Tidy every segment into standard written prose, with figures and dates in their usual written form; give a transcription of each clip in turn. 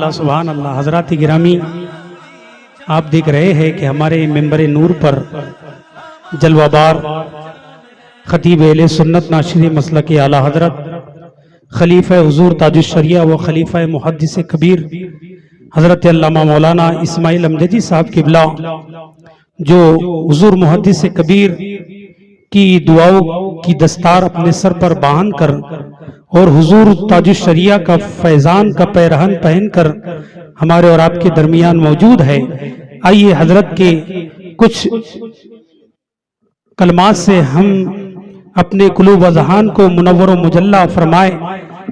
सुभान अल्लाह। हज़रात गिरामी, आप देख रहे हैं कि हमारे मेंबर नूर पर जलवाबार खतीब अहले सुन्नत नाशिर मसलक आला हज़रत खलीफा हुजूर ताजुश शरिया व खलीफा मुहद्दिस कबीर हज़रत अल्लामा मौलाना इस्माइल अमजदी साहब किबला, जो हुजूर मुहद्दिस कबीर की दुआओं की दस्तार अपने सर पर बांध कर और हुजूर ताजुश शरिया का फैजान का पैरहन पहनकर हमारे और आपके दरमियान मौजूद है। आइए हजरत के कुछ कलमात से हम अपने कुलूब व ज़हान को मुनव्वर व मुजल्ला फरमाए।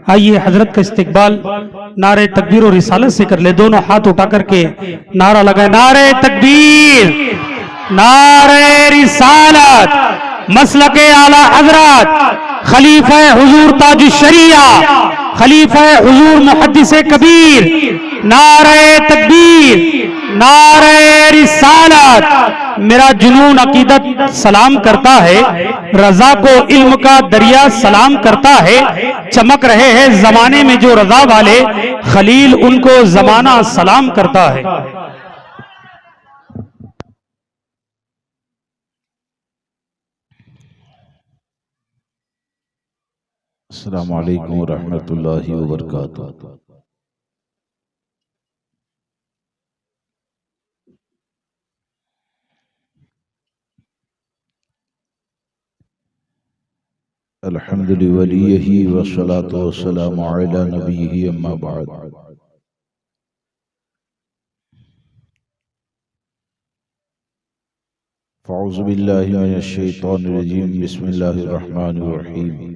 आइए हजरत का इस्तिकबाल नारे तकबीर और रिसालत से कर ले। दोनों हाथ उठा करके नारा लगाए, नारे तकबीर, नारे रिसालत, मसलके आला हजरत खलीफा हुजूर ताजुश शरिया, खलीफा हुजूर मुहद्दिस कबीर, नारे तकबीर, नारे रिसालत। मेरा जुनून अकीदत सलाम करता है, रजा को इल्म का दरिया सलाम करता है। चमक रहे हैं जमाने में जो रजा वाले, खलील उनको जमाना सलाम करता है। अस्सलामु अलैकुम रहमतुल्लाहि व बरकातुहू। अल्हम्दुलिल्लाहि वलिय्यिही वस्सलातु वस्सलामु अला नबिय्यिही अम्मा बाद। फ़अऊज़ु बिल्लाहि मिनश शैतानिर रजीम, बिस्मिल्लाहिर रहमानिर रहीम।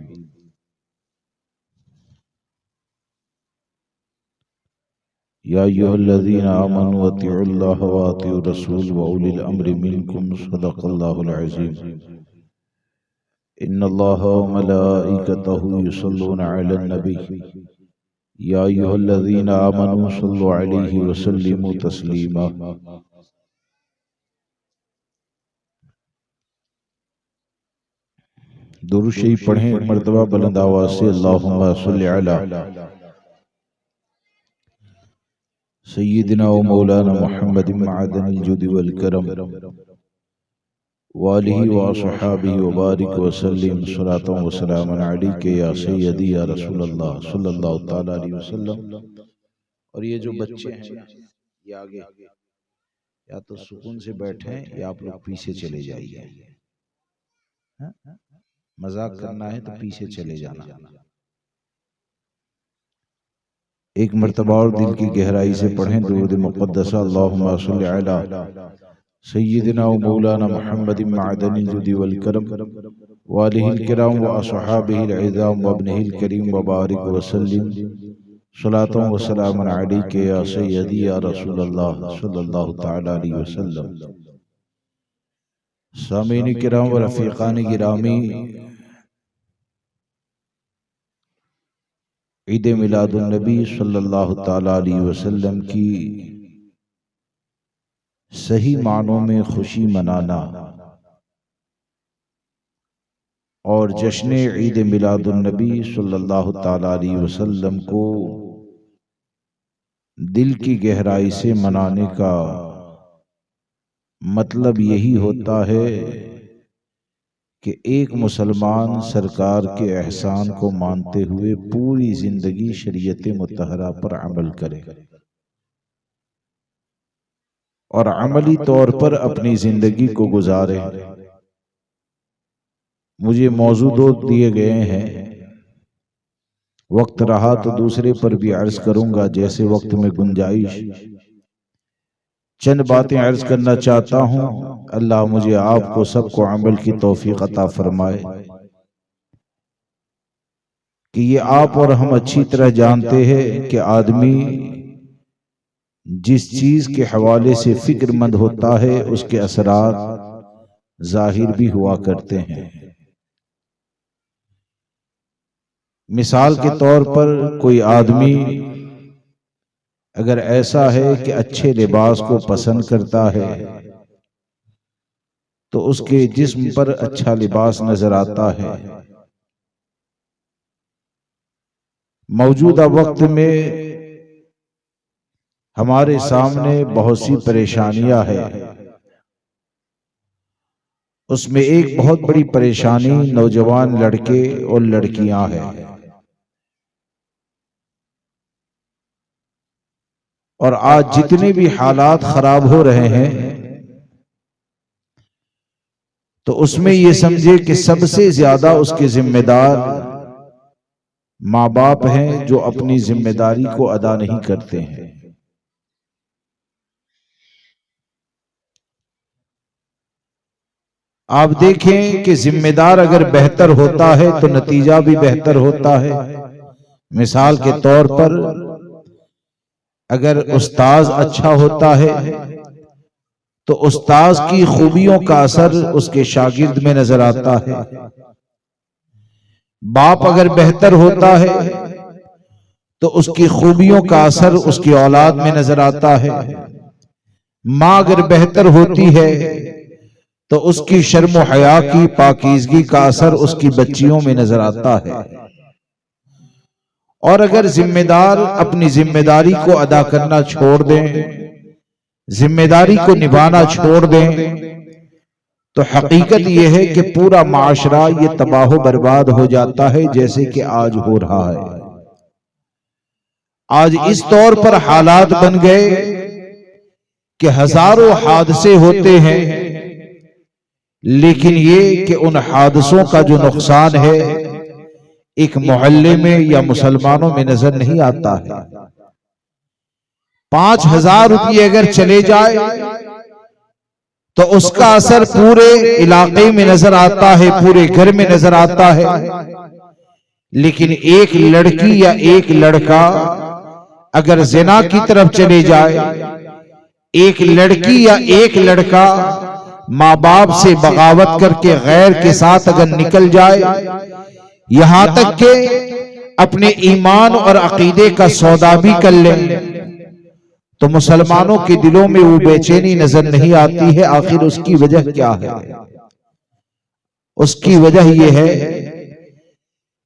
या अय्युहल्लज़ीना आमनू अतिउल्लाह व अतिउर रसूल व उलिल अम्रि मिनकुम, सदक़ल्लाहुल अज़ीम। इन्नल्लाह व मलाइकतहु युसल्लूना अलन नबी, या अय्युहल्लज़ीना आमनू सल्लु अलैहि व सल्लिमू तस्लीमा। दुरूद शरीफ पढ़ें एक मर्तबा बुलंद आवाज़ से। अल्लाहुम्मा सल्लि अला सय्यिदिना व मौलाना मुहम्मदिन मअदनिल जुद वल करम वालिही व अस्हाबिही व बारिक व सल्लिम सलातन व सलामन अलैका या सय्यदी या रसूलल्लाह सल्लल्लाहु तआला अलैहि वसल्लम। और ये जो बच्चे हैं ना, ये आगे या तो सुकून से बैठें या आप लोग पीछे चले जाइए। मजाक करना है तो पीछे चले जाना। एक मर्तबा और दिल की गहराई से पढ़ें दुरूद मुक़द्दसा। अल्लाहुम्मा सल्लि अला सय्यिदिना व मौलाना मुहम्मदिन मअदनिल जुद वल करम वालिहिल किराम व अस्हाबिहिल इज़ाम व इब्निहिल करीम व बारिक व सल्लिम सलातन व सलामन अलैका या सय्यदी या रसूलल्लाह सल्लल्लाहु तआला अलैहि वसल्लम। सामीन किराम व रफ़ीक़ान गिरामी, ईद मिलादुन नबी सल्लल्लाहु तआला अलैहि वसल्लम की सही मानों में खुशी मनाना और जश्न ईद मिलादुन नबी सल्लल्लाहु तआला अलैहि वसल्लम को दिल की गहराई से मनाने का मतलब यही होता है कि एक मुसलमान सरकार के एहसान को मानते हुए पूरी जिंदगी शरीयत मुतहरा पर अमल करे और अमली तौर पर अपनी जिंदगी को गुजारे। मुझे मौजू दो दिए गए हैं, वक्त रहा तो दूसरे पर भी अर्ज करूंगा जैसे वक्त में गुंजाइश। चंद बातें अर्ज करना चाहता हूं। अल्लाह मुझे आपको सबको अमल की तौफीक अता फरमाए कि ये आप और हम अच्छी तरह जानते हैं कि आदमी जिस चीज के हवाले से फिक्रमंद होता है उसके असरात जाहिर भी हुआ करते हैं। मिसाल के तौर पर कोई आदमी अगर ऐसा है कि अच्छे लिबास को पसंद करता है तो उसके जिस्म पर अच्छा लिबास नजर आता है। मौजूदा वक्त में हमारे सामने बहुत सी परेशानियां हैं। उसमें एक बहुत बड़ी परेशानी नौजवान लड़के और लड़कियां हैं। और आज जितने भी हालात खराब हो रहे हैं तो उसमें ये समझे कि सबसे ज्यादा उसके जिम्मेदार माँ बाप हैं, जो अपनी जिम्मेदारी को अदा नहीं करते हैं। आप देखें कि जिम्मेदार अगर बेहतर होता है तो नतीजा भी बेहतर होता है। मिसाल के तौर पर अगर उस्ताज अच्छा होता है तो उस्ताज की खूबियों का असर उसके शागिर्द में नजर आता है। बाप अगर बेहतर होता है तो उसकी खूबियों का असर उसकी औलाद में नजर आता है। माँ अगर बेहतर होती है तो उसकी शर्म व हया की पाकीज़गी का असर उसकी बच्चियों में नजर आता है। और अगर जिम्मेदार अपनी जिम्मेदारी को अदा करना छोड़ दें, जिम्मेदारी को निभाना छोड़ दें, तो हकीकत यह है कि पूरा माशरा ये तबाह बर्बाद हो जाता है, जैसे कि आज हो रहा है। आज इस तौर पर हालात बन गए कि हजारों हादसे होते हैं, लेकिन ये कि उन हादसों का जो नुकसान है एक मोहल्ले में या मुसलमानों में नजर नहीं आता है। 5,000 रुपये अगर चले जाए तो उसका असर पूरे इलाके में नजर आता है, पूरे घर में नजर आता है। लेकिन एक लड़की या एक लड़का अगर जिना की तरफ चले जाए, एक लड़की या एक लड़का माँ बाप से बगावत करके गैर के साथ अगर निकल जाए, यहां तक के अपने ईमान और अकीदे का सौदा भी कर ले, तो मुसलमानों के दिलों में वो बेचैनी नजर नहीं आती है। आखिर उसकी वजह क्या है? उसकी वजह यह है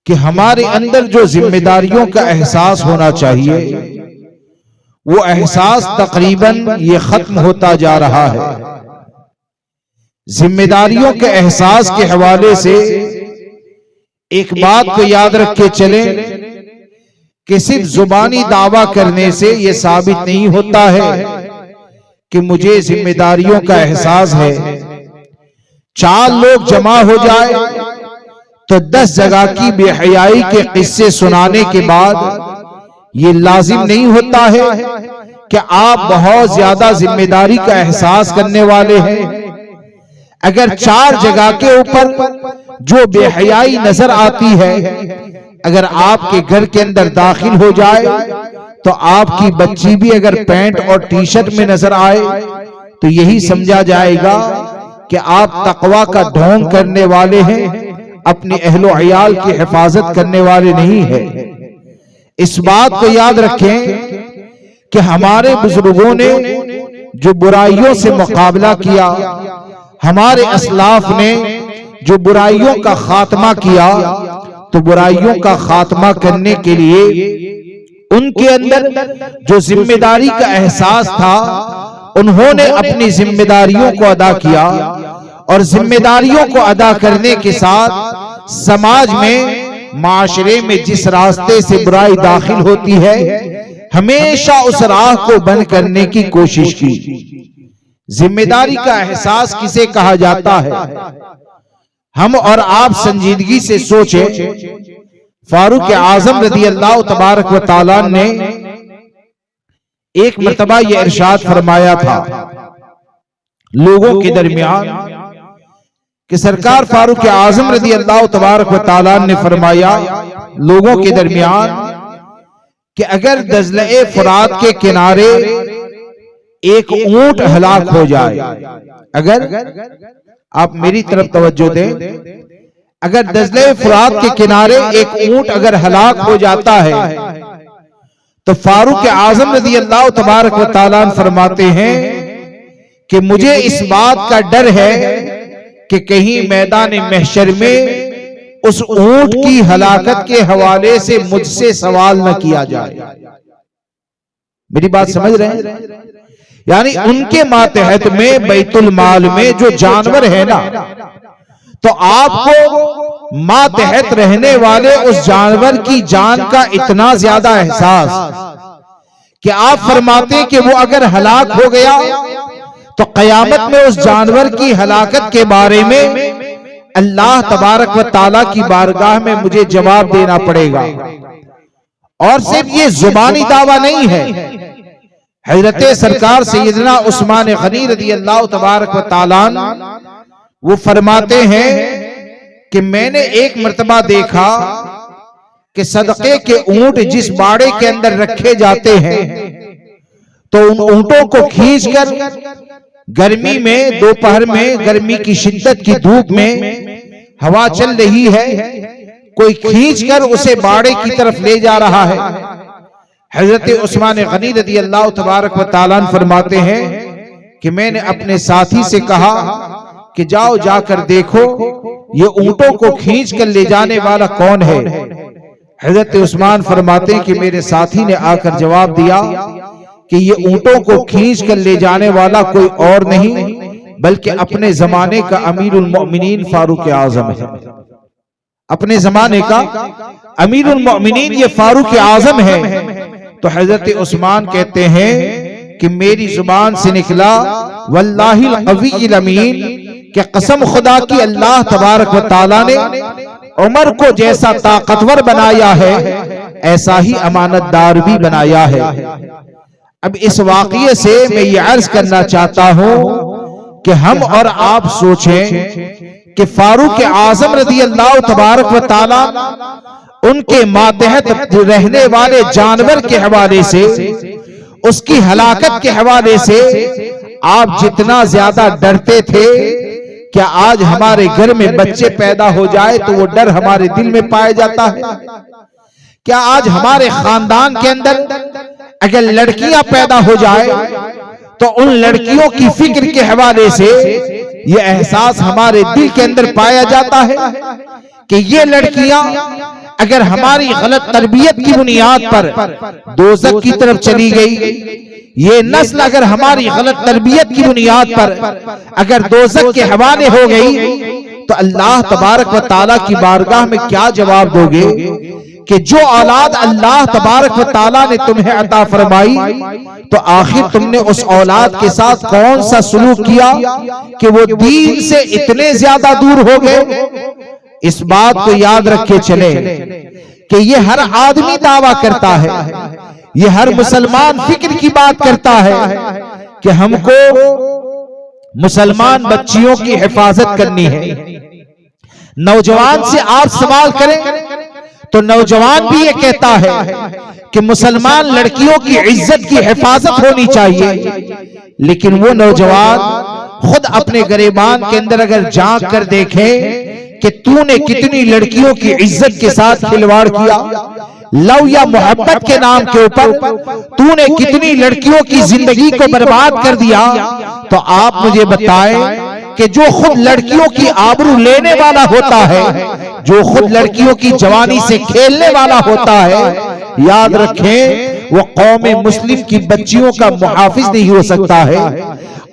कि हमारे अंदर जो जिम्मेदारियों का एहसास होना चाहिए वो एहसास तकरीबन ये खत्म होता जा रहा है। जिम्मेदारियों के एहसास के हवाले से एक बात को याद रख के चले कि सिर्फ जुबानी दावा करने से यह साबित नहीं होता है कि मुझे जिम्मेदारियों का एहसास है। 4 लोग जमा हो जाए तो 10 जगह की बेहयाई के किस्से सुनाने के बाद ये लाजिम नहीं होता है कि आप बहुत ज्यादा जिम्मेदारी का एहसास करने वाले हैं। अगर 4 जगह के ऊपर जो बेहयाई नजर आती है अगर आपके घर के अंदर दाखिल हो जाए, तो आपकी बच्ची भी अगर पैंट और टी शर्ट में नजर आए तो यही समझा जाएगा कि आप तकवा का ढोंग करने वाले हैं, अपने अहलो अयाल की हिफाजत करने वाले नहीं है। इस बात को याद रखें कि हमारे बुजुर्गों ने जो बुराइयों से मुकाबला किया, हमारे असलाफ ने जो बुराइयों का खात्मा किया, तो बुराइयों का खात्मा करने के लिए उनके अंदर जो जिम्मेदारी का एहसास था उन्होंने अपनी जिम्मेदारियों को अदा किया। और जिम्मेदारियों को अदा करने के साथ समाज में, माशरे में जिस रास्ते से बुराई दाखिल होती है, हमेशा उस राह को बंद करने की कोशिश की। जिम्मेदारी का एहसास किसे कहा जाता है? हम और आप संजीदगी से सोचे, फारूक आजम रज़ी अल्लाह तबारक व तआला ने एक मर्तबा यह इरशाद फरमाया था लोगों के दरमियान कि सरकार फारूक आजम रज़ी अल्लाह तबारक व तआला ने फरमाया लोगों के दरमियान कि अगर दजले फुरात के किनारे एक ऊंट हलाक हो जाए, अगर आप मेरी तरफ तवज्जो दें, अगर दजले फुरात के किनारे एक ऊंट अगर हलाक हो जाता है तो फारूक आजम रज़ी अल्लाह तबारक व तआला फरमाते हैं कि मुझे इस बात का डर है कि कहीं मैदान महशर में उस ऊंट की हलाकत के हवाले से मुझसे सवाल न किया जाए। मेरी बात समझ रहे हैं? यानी उनके मातहत में बैतुल माल में जो जानवर है ना, तो आपको मातहत रहने वाले उस जानवर की जान का इतना ज्यादा एहसास कि आप फरमाते कि वो अगर हलाक हो गया तो कयामत में उस जानवर की हलाकत के बारे में अल्लाह तबारक व ताला की बारगाह में मुझे जवाब देना पड़ेगा। और सिर्फ ये जुबानी दावा नहीं है, हजरत सरकार सैयदना उस्मान गनी रज़ी अल्लाह तबारक व ताला वो फरमाते हैं कि मैंने एक मर्तबा देखा कि सदके के ऊंट जिस बाड़े के अंदर रखे जाते हैं, तो उन ऊंटों को खींचकर गर्मी में, दोपहर में गर्मी की शिद्दत की धूप में हवा चल रही है, कोई खींचकर उसे बाड़े की तरफ ले जा रहा है। हजरत उस्मान गनी रज़ी अल्लाह तबारक व ताला फरमाते हैं कि मैंने अपने साथी से कहा कि जाओ जाकर देखो ये ऊंटों को खींचकर ले जाने वाला कौन है। हजरत उस्मान फरमाते हैं कि मेरे साथी ने आकर जवाब दिया कि ये ऊंटों को खींच कर ले जाने वाला कोई और नहीं बल्कि अपने जमाने का अमीरुल मोमिनीन फारूक आजम है। अपने जमाने का अमीरुल मोमिनीन ये फारूक आजम है। तो हजरत उस्मान कहते हैं कि मेरी जुबान से निकला वल्लाहिल अवील अमीन, कि कसम खुदा की अल्लाह तबारक व ताला ने उमर को जैसा ताकतवर बनाया है ऐसा ही अमानतदार भी बनाया है। अब इस वाक़ये से मैं ये अर्ज करना चाहता हूं कि हम और आप सोचें कि फारूक आजम रज़ी अल्लाह तबारक व ताला उनके मातहत रहने वाले जानवर के हवाले से, उसकी हलाकत के हवाले से आप जितना ज्यादा डरते थे, क्या आज हमारे घर में बच्चे पैदा हो जाए तो वो डर हमारे दिल में पाया जाता है? क्या आज हमारे खानदान के अंदर अगर लड़कियां पैदा हो जाए तो उन लड़कियों की फिक्र के हवाले से ये एहसास हमारे दिल के अंदर पाया जाता है कि ये लड़कियां अगर हमारी गलत तरबियत की बुनियाद पर दोज़ख की तरफ चली गई, ये नस्ल अगर हमारी गलत तरबियत की बुनियाद पर अगर दोज़ख के हवाले हो गई, तो अल्लाह तबारक व ताला की बारगाह में क्या जवाब दोगे कि जो औलाद अल्लाह तबारक व ताला ने तुम्हें अता फरमाई, तो आखिर तुमने उस औलाद के साथ कौन सा सुलूक किया कि वो दीन से इतने ज्यादा दूर हो गए। इस बात को याद रखे चले कि ये हर आदमी दावा करता है, ये हर मुसलमान फिक्र की बात करता है कि हमको मुसलमान बच्चियों की हिफाजत करनी है। नौजवान से आप सवाल करें तो नौजवान भी ये कहता है कि मुसलमान लड़कियों की इज्जत की हिफाजत होनी चाहिए, लेकिन वो नौजवान खुद अपने गिरेबान के अंदर अगर झांक कर देखे कि तूने कितनी लड़कियों की इज्जत के साथ खिलवाड़ किया, लव या मोहब्बत के नाम के ऊपर तूने कितनी लड़कियों की जिंदगी को बर्बाद कर दिया, तो आप मुझे बताएं कि जो खुद लड़कियों की आबरू लेने वाला होता है, जो खुद लड़कियों की जवानी से खेलने वाला होता है, याद रखें वो कौम मुस्लिम की बच्चियों का मुहाफिज नहीं हो सकता है।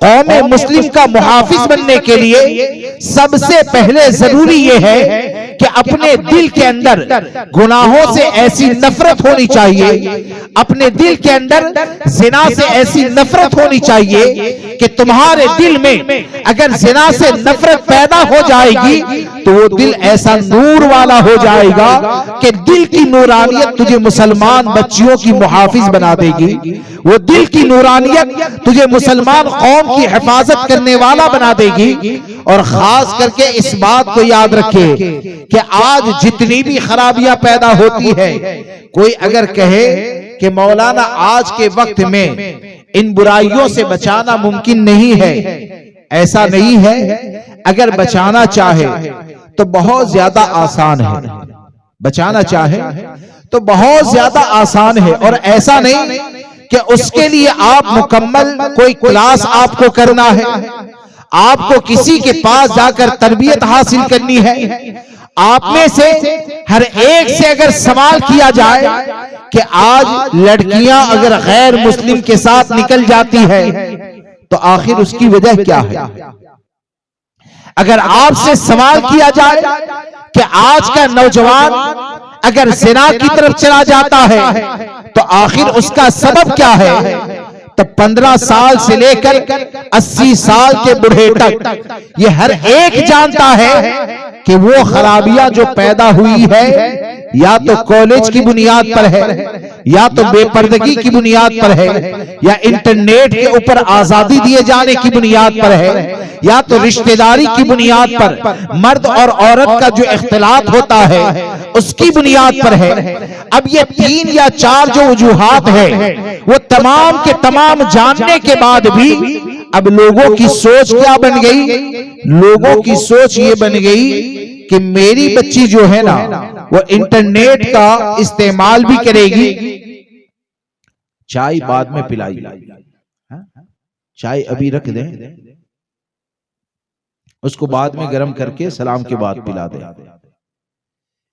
कौम मुस्लिम का मुहाफिज बनने के लिए सबसे पहले जरूरी यह है कि अपने दिल के अंदर गुनाहों से ऐसी नफरत होनी चाहिए, अपने दिल के अंदर जिना से ऐसी नफरत होनी चाहिए कि तुम्हारे दिल में अगर जिना से नफरत पैदा हो जाएगी तो वो दिल ऐसा नूर वाला हो जाएगा कि दिल की नूरानियत तुझे मुसलमान बच्चियों की मुहाफिज बना देगी। वो दिल की नूरानियत तुझे मुसलमान कौम की हिफाजत करने वाला बना देगी। और खास करके इस बात को याद रखे कि आज जितनी भी खराबियां पैदा होती है, कोई अगर कहे कि मौलाना आज के वक्त में इन बुराइयों से बचाना मुमकिन नहीं है, ऐसा नहीं है। अगर बचाना चाहे तो बहुत ज्यादा आसान है, बचाना चाहे तो बहुत ज्यादा आसान है। और ऐसा नहीं कि उसके लिए आप मुकम्मल कोई क्लास आपको करना है, आपको किसी के पास जाकर तरबियत हासिल करनी है, आप में से हर एक से अगर सवाल किया जाए कि आज लड़कियां अगर गैर मुस्लिम के साथ निकल जाती है तो आखिर उसकी वजह क्या है? अगर आपसे सवाल किया जाए कि आज का नौजवान अगर ज़िना की तरफ चला जाता है तो आखिर उसका सबब क्या है, तो 15 साल से लेकर 80 साल के बूढ़े तक ये हर एक जानता है कि वो खराबियां जो पैदा हुई है या तो कॉलेज की बुनियाद पर है, या तो बेपर्दगी की बुनियाद पर है, या इंटरनेट के ऊपर आजादी दिए जाने की बुनियाद पर है, या तो रिश्तेदारी की बुनियाद पर मर्द और औरत का जो इख्तिलात होता है उसकी बुनियाद पर है। अब ये 3 या 4 जो वजूहात है वो तमाम के तमाम जानने के बाद भी अब लोगों की सोच क्या बन गई? लोगों की सोच ये बन गई कि मेरी बच्ची जो है ना वो इंटरनेट का इस्तेमाल भी करेगी, चाय बाद में पिलाई, चाय अभी रख दें, उसको बाद में गर्म करके सलाम के बाद पिला दें।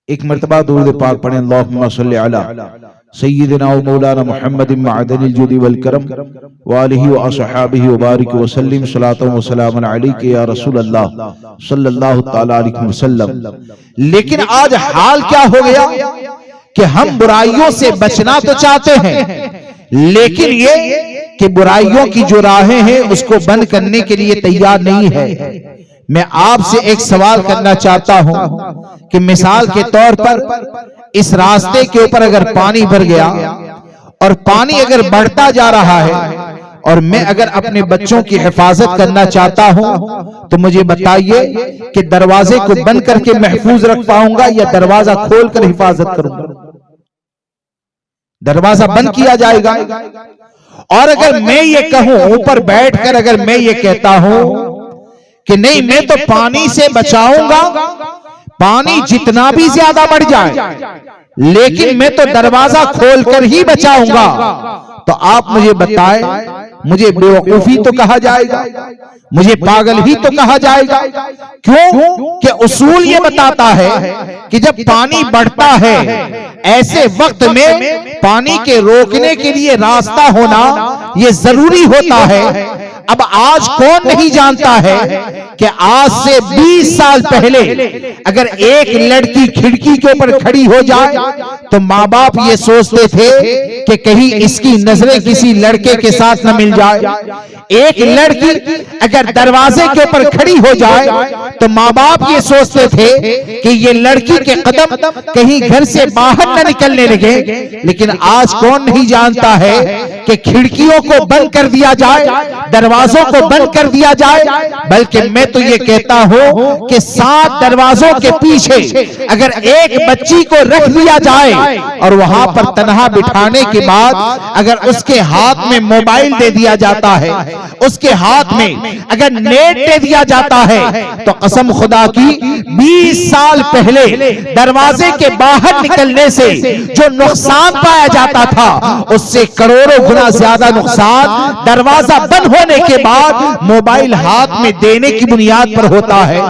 एक मर्तबा दुरूद पाक पढ़ें, अल्लाहुम्मा सल्ली अला सय्यिदिना व मौलाना मुहम्मद मअदनिल जुदी वल करम व आलिहि व असहाबिहि व बारिक व सल्लिम सलातन व सलामन अलैका या रसूल अल्लाह सल्लल्लाहु तआला अलैहि वसल्लम। लेकिन आज हाल क्या हो गया कि हम बुराइयों से बचना तो चाहते हैं, लेकिन ये कि बुराइयों की जो राहें हैं उसको बंद करने के लिए तैयार नहीं है। मैं आपसे एक सवाल करना चाहता हूं कि मिसाल के तौर पर इस रास्ते के ऊपर अगर पानी भर गया और पानी अगर बढ़ता जा रहा है और मैं अगर अपने बच्चों की हिफाजत करना चाहता हूं तो मुझे बताइए कि दरवाजे को बंद करके महफूज रख पाऊंगा या दरवाजा खोलकर हिफाजत करूंगा? दरवाजा बंद किया जाएगा। और अगर मैं ये कहूं ऊपर बैठकर, अगर मैं ये कहता हूं कि नहीं मैं तो पानी से बचाऊंगा, पानी जितना भी ज्यादा बढ़ जाए लेकिन मैं तो दरवाजा खोलकर ही बचाऊंगा, तो आप मुझे बताएं मुझे बेवकूफी तो कहा जाएगा, मुझे पागल ही तो कहा जाएगा। क्यों कि उसूल ये बताता है कि जब पानी बढ़ता है ऐसे वक्त में पानी के रोकने के लिए रास्ता होना ये जरूरी होता है। अब आज कौन नहीं जानता है कि आज से 20 साल पहले अगर एक लड़की खिड़की के ऊपर खड़ी हो जाए तो माँ बाप ये सोचते थे कि कहीं इसकी नजरें किसी लड़के के साथ न मिल जाए। एक लड़की अगर दरवाजे के ऊपर खड़ी हो जाए तो माँ बाप ये सोचते थे कि ये लड़की के कदम कहीं घर से बाहर न निकलने लगे। लेकिन आज कौन नहीं जानता है कि खिड़कियों को बंद कर दिया जाए, दरवाजों को बंद कर दिया जाए। बल्कि मैं तो ये कहता हूं कि 7 दरवाजों के पीछे अगर एक बच्ची को रख दिया जाए और वहां पर तन्हा बिठाने के बाद अगर उसके हाथ में मोबाइल दे दिया जाता है, उसके हाथ में अगर नेट दे दिया जाता है, तो कसम खुदा की 20 साल पहले दरवाजे के बाहर निकलने से जो नुकसान पाया जाता था उससे करोड़ों गुना ज्यादा नुकसान दरवाजा बंद होने के बाद मोबाइल हाथ में देने की बुनियाद पर होता है।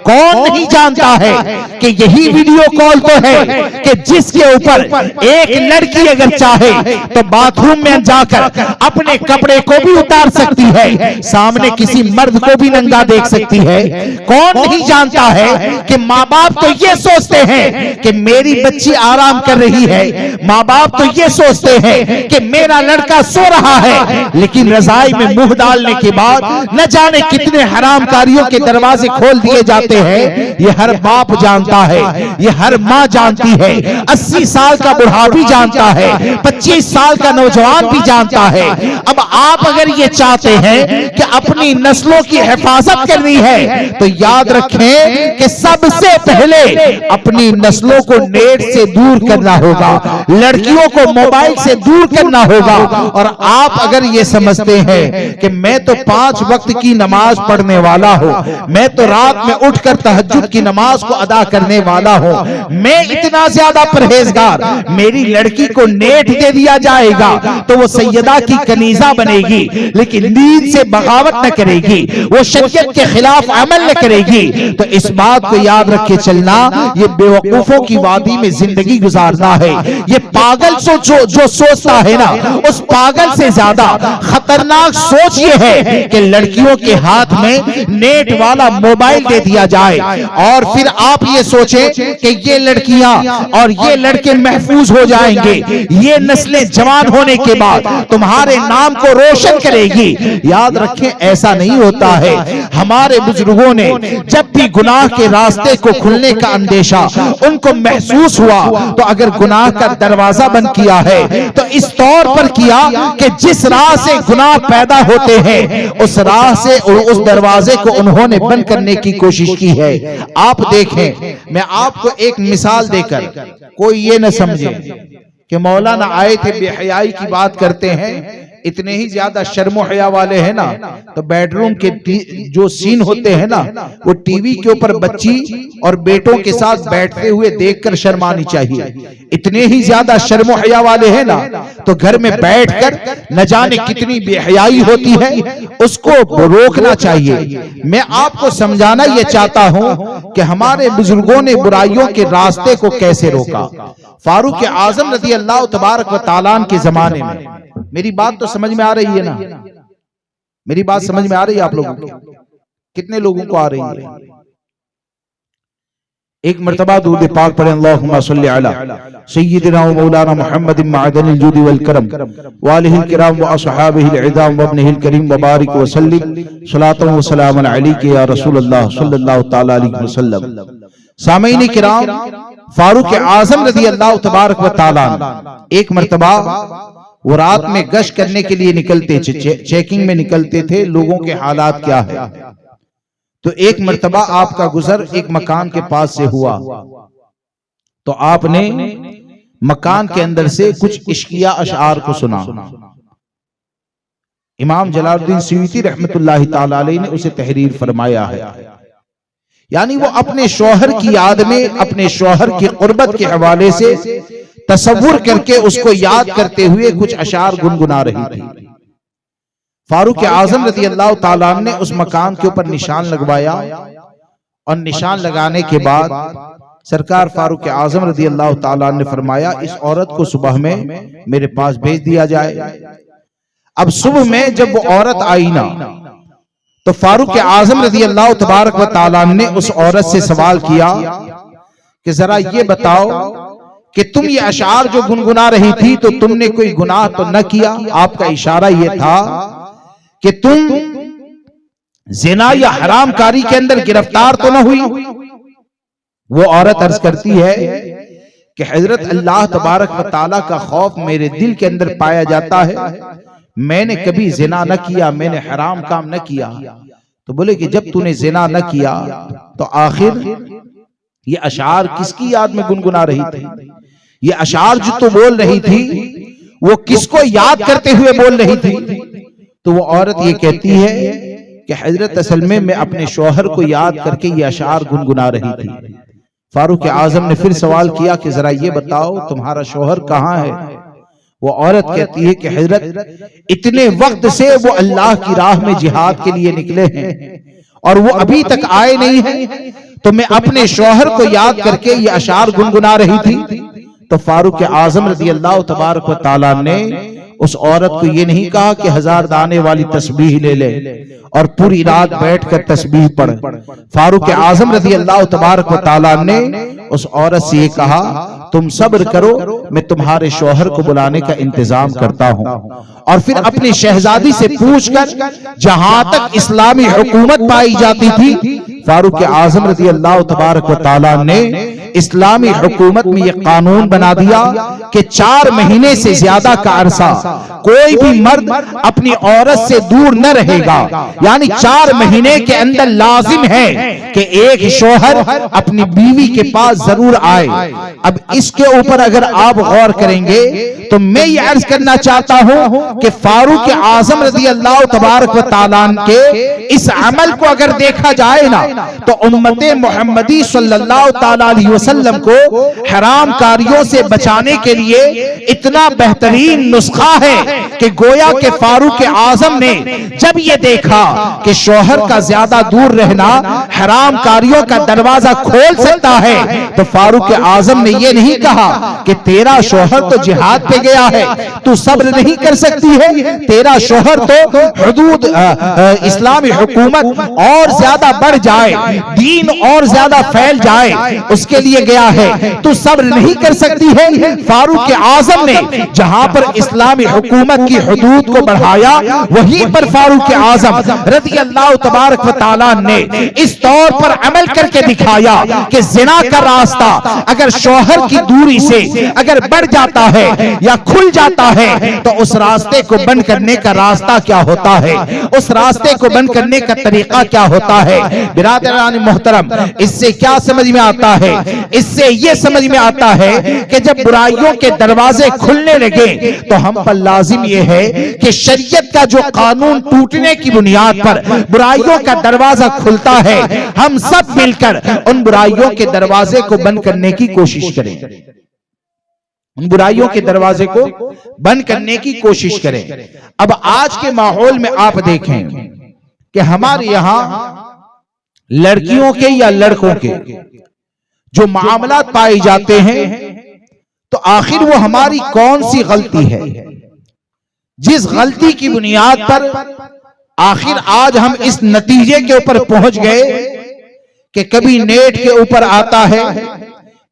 कौन नहीं जानता है कि यही वीडियो कॉल तो है कि जिसके ऊपर एक लड़की अगर चाहे तो बाथरूम में जाकर अपने कपड़े को भी उतार सकती है, सामने किसी मर्द को भी नंगा देख सकती है। कौन नहीं जानता है कि माँ बाप तो ये सोचते हैं कि मेरी बच्ची आराम कर रही है, माँ बाप तो ये सोचते हैं कि मेरा लड़का सो रहा है, लेकिन रजाई में मुंह डालने के बाद न जाने कितने हराम कारियों के दरवाजे खोल दिए जाते हैं। ये हर बाप जानता है, ये हर माँ जानती है, 80 साल का बुढ़ा भी जानता है, 25 साल का नौजवान भी जानता है। अब आप अगर ये चाहते हैं कि अपनी नस्लों की हिफाजत करनी है तो याद रखें कि सबसे पहले अपनी नस्लों को नेट से दूर करना होगा, लड़कियों को मोबाइल से दूर करना होगा। और आप अगर ये समझते हैं कि मैं तो 5 वक्त की नमाज पढ़ने वाला हूं, मैं तो रात में उठकर तहज्जुद की नमाज को अदा करने वाला हूं, मैं इतना ज्यादा परहेजगार, मेरी लड़की को नेट दे दिया जाएगा तो वो सैयदा की कनीज कनीजा बनेगी लेकिन दीन से बगावत न करेगी, वो शरीयत के खिलाफ अमल न करेगी, तो इस बात को याद रखे चलना, ये बेवकूफों की वादी में जिंदगी गुजारना है। ये पागल जो सोचता है ना, उस पागल से ज्यादा खतरनाक सोच ये है कि लड़कियों के हाथ में नेट वाला मोबाइल दे दिया जाए और फिर आप ये सोचें कि ये लड़कियां और ये लड़के महफूज हो जाएंगे, ये नस्लें जवान होने के बाद तुम्हारे नाम को रोशन करेगी। याद रखें, ऐसा नहीं होता है। हमारे बुजुर्गों ने जब भी गुनाह के रास्ते को खुलने का अंदेशा उनको महसूस हुआ, तो अगर गुनाह का दरवाजा बंद किया है तो इस तौर पर किया कि जिस राह से गुनाह पैदा होते हैं उस राह से उस दरवाजे को उन्होंने बंद करने की कोशिश की है। आप देखें, मैं आपको एक मिसाल देकर, कोई ये न समझे कि मौलाना आए थे बेहयाई की बात करते हैं, इतने ही ज्यादा शर्मो हया वाले हैं ना, तो बेडरूम के जो सीन होते हैं ना, वो टीवी के ऊपर बच्ची और बेटों के साथ बैठते हुए देखकर शर्मानी चाहिए। इतने ही ज्यादा शर्मो हया वाले हैं ना, तो घर में बैठकर न जाने कितनी बेहयाई होती है, उसको रोकना चाहिए। मैं आपको समझाना ये चाहता हूं कि हमारे बुजुर्गों ने बुराइयों के रास्ते को कैसे रोका। फारूक आजम रज़ी अल्लाह तबारक व तआला के जमाने में, मेरी बात तो समझ में आ रही है ना? मेरी बात समझ में आ रही है आप लोगों को? कितने लोगों को आ रही है? एक मर्तबा दुरूद पाक पढ़ें, अल्लाहुम्मा सल्लि अला सय्यिदिना व मौलाना मुहम्मदिन मअदनिल जुद वल करम व आलिहिल किराम व असहाबिहिल इज़ाम व इब्निहिल करीम व बारिक व सल्लिम सलातन व सलामन अलैका या रसूलल्लाह सल्लल्लाहु तआला अलैहि वसल्लम। सामीन किराम, फारूक आजम रज़ी अल्लाह तबारक व तआला एक मर्तबा वो रात में गश्त करने के लिए निकलते, चेकिंग में निकलते थे, लोगों के हालात क्या है। तो एक मर्तबा आपका गुजर एक मकान के पास से हुआ, तो आपने मकान के अंदर से कुछ इश्किया अशआर को सुना। इमाम जलालुद्दीन सुयूती रहमतुल्लाहि ताला अलैहि ने उसे तहरीर फरमाया है। यानी वो अपने शौहर की याद में, अपने शौहर की कुर्बत के हवाले से तसव्वुर करके उसको याद करते हुए कुछ अशार गुनगुना रही थी। फारूक आजम रज़ी अल्लाह ताला ने उस मकान के ऊपर निशान लगवाया और निशान लगाने के बाद सरकार फारूक आजम रज़ी अल्लाह ताला ने फरमाया, इस औरत को सुबह में मेरे पास भेज दिया जाए। अब सुबह में जब वो औरत आई ना, तो फारूक आजम रज़ी अल्लाह तबारक व तआला ने उस औरत से सवाल किया कि जरा ये बताओ कि तुम ये अशार जो गुनगुना रही थी, तो तुमने कोई गुनाह तो न किया? आपका इशारा ये था कि तुम जिना या हरामकारी के अंदर गिरफ्तार तो न हुई? वो औरत अर्ज करती है कि हजरत अल्लाह तबारक व तआला का खौफ मेरे दिल के अंदर पाया जाता है, मैंने कभी जिना न किया, मैंने हराम काम न किया। तो बोले कि जब तूने जिना न किया तो आखिर ये अशार किसकी याद में गुनगुना रही थी? ये अशार जो तू बोल रही थी वो किसको याद करते हुए बोल रही थी? तो वो औरत ये कहती है कि हजरत असल में मैं अपने शौहर को याद करके ये अशार गुनगुना रही थी। फारूक आजम ने फिर सवाल किया कि जरा ये बताओ तुम्हारा शौहर कहाँ है? वो औरत कहती है कि हजरत इतने वक्त से वो अल्लाह की राह में जिहाद के लिए निकले हैं और वो अभी तक आए नहीं हैं, तो मैं अपने शौहर को याद करके ये अशार गुनगुना रही थी। तो फारूक आजम रज़ी अल्लाह तबारक व तआला ने उस औरत को ये नहीं कहा कि 1000 दाने वाली तस्बीह ले ले और पूरी रात बैठकर तस्बीह पढ़। फारूक आजम रज़ी अल्लाह तबारक व तआला ने उस औरत से ये कहा, तुम सब्र करो, मैं तुम्हारे शौहर को बुलाने का इंतजाम करता हूं। और फिर अपनी शहजादी से पूछकर जहां तक इस्लामी हुकूमत पाई जाती थी, फारूक आजम रज़ी अल्लाह तबारक व तआला ने इस्लामी हुकूमत में यह कानून बना दिया कि 4 महीने से ज्यादा का अरसा कोई भी मर्द अपनी औरत से दूर न रहेगा। यानी 4 महीने के अंदर लाजिम है कि एक शौहर अपनी बीवी के पास जरूर आए। अब इसके ऊपर अगर आप गौर करेंगे तो मैं ये अर्ज करना चाहता हूं कि फारूक आजम रज़ी अल्लाह तबारक व तआला के इस अमल को अगर देखा जाए ना, तो उम्मते मोहम्मदी सल्लल्लाहु तआला अलैहि वसल्लम को हराम कारियों से बचाने के लिए इतना बेहतरीन नुस्खा है कि गोया के फारूक आजम ने जब ये देखा कि शौहर का ज्यादा दूर रहना हराम कारियों का दरवाजा खोल सकता है, तो फारूक आजम ने ये नहीं कहा कि तेरा शौहर तो जिहाद पे गया है, तू सब्र नहीं कर सकती है, तेरा शौहर तो हुदूद इस्लामी हुकूमत और ज्यादा बढ़ जाए, दीन और ज्यादा फैल जाए, उसके लिए गया है, तू सब्र नहीं कर सकती है। फारूक आजम ने जहां पर इस्लामी हुकूमत की हुदूद को बढ़ाया, वहीं पर फारूक आजम रज़ी अल्लाह तबारक व तआला ने इस तौर पर अमल करके दिखाया कि जिना का रास्ता अगर शौहर की दूरी से अगर बढ़ जाता है या खुल जाता है, तो उस रास्ते को बंद करने का रास्ता क्या होता है, उस रास्ते को बंद करने का तरीका क्या होता है। बिरादरान मोहतरम, इससे क्या समझ में आता है? इससे यह समझ में आता है कि जब बुराइयों के दरवाजे खुलने लगे तो हम पर लाजिम यह है कि शरीयत का जो कानून टूटने की बुनियाद पर बुराइयों का दरवाजा खुलता है, हम सब मिलकर उन बुराइयों के दरवाजे को बंद करने की कोशिश करें, उन बुराइयों के दरवाजे को बंद करने की कोशिश करें। अब आज के माहौल में आप देखें कि हमारे यहां लड़कियों के या लड़कों के जो मामलात पाए जाते हैं, तो आखिर वो हमारी कौन सी गलती है जिस गलती की बुनियाद पर आखिर आज हम इस नतीजे के ऊपर पहुंच गए कि कभी नेट के ऊपर आता है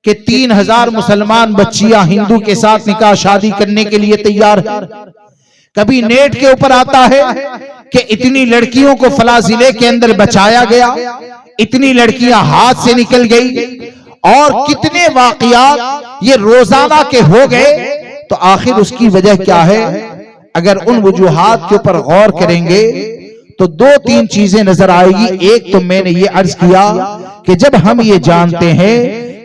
कि 3000 मुसलमान बच्चियां हिंदू के साथ निकाह शादी करने के लिए तैयार है, कभी नेट के ऊपर आता है कि इतनी लड़कियों को फला जिले के अंदर बचाया गया, इतनी लड़कियां हाथ से निकल गई, और कितने वाकयात ये रोजाना के हो गए। तो आखिर उसकी वजह क्या है? अगर उन वजूहात के ऊपर गौर करेंगे तो 2-3 चीजें नजर आएगी। एक तो मैंने ये अर्ज किया कि जब हम ये जानते हैं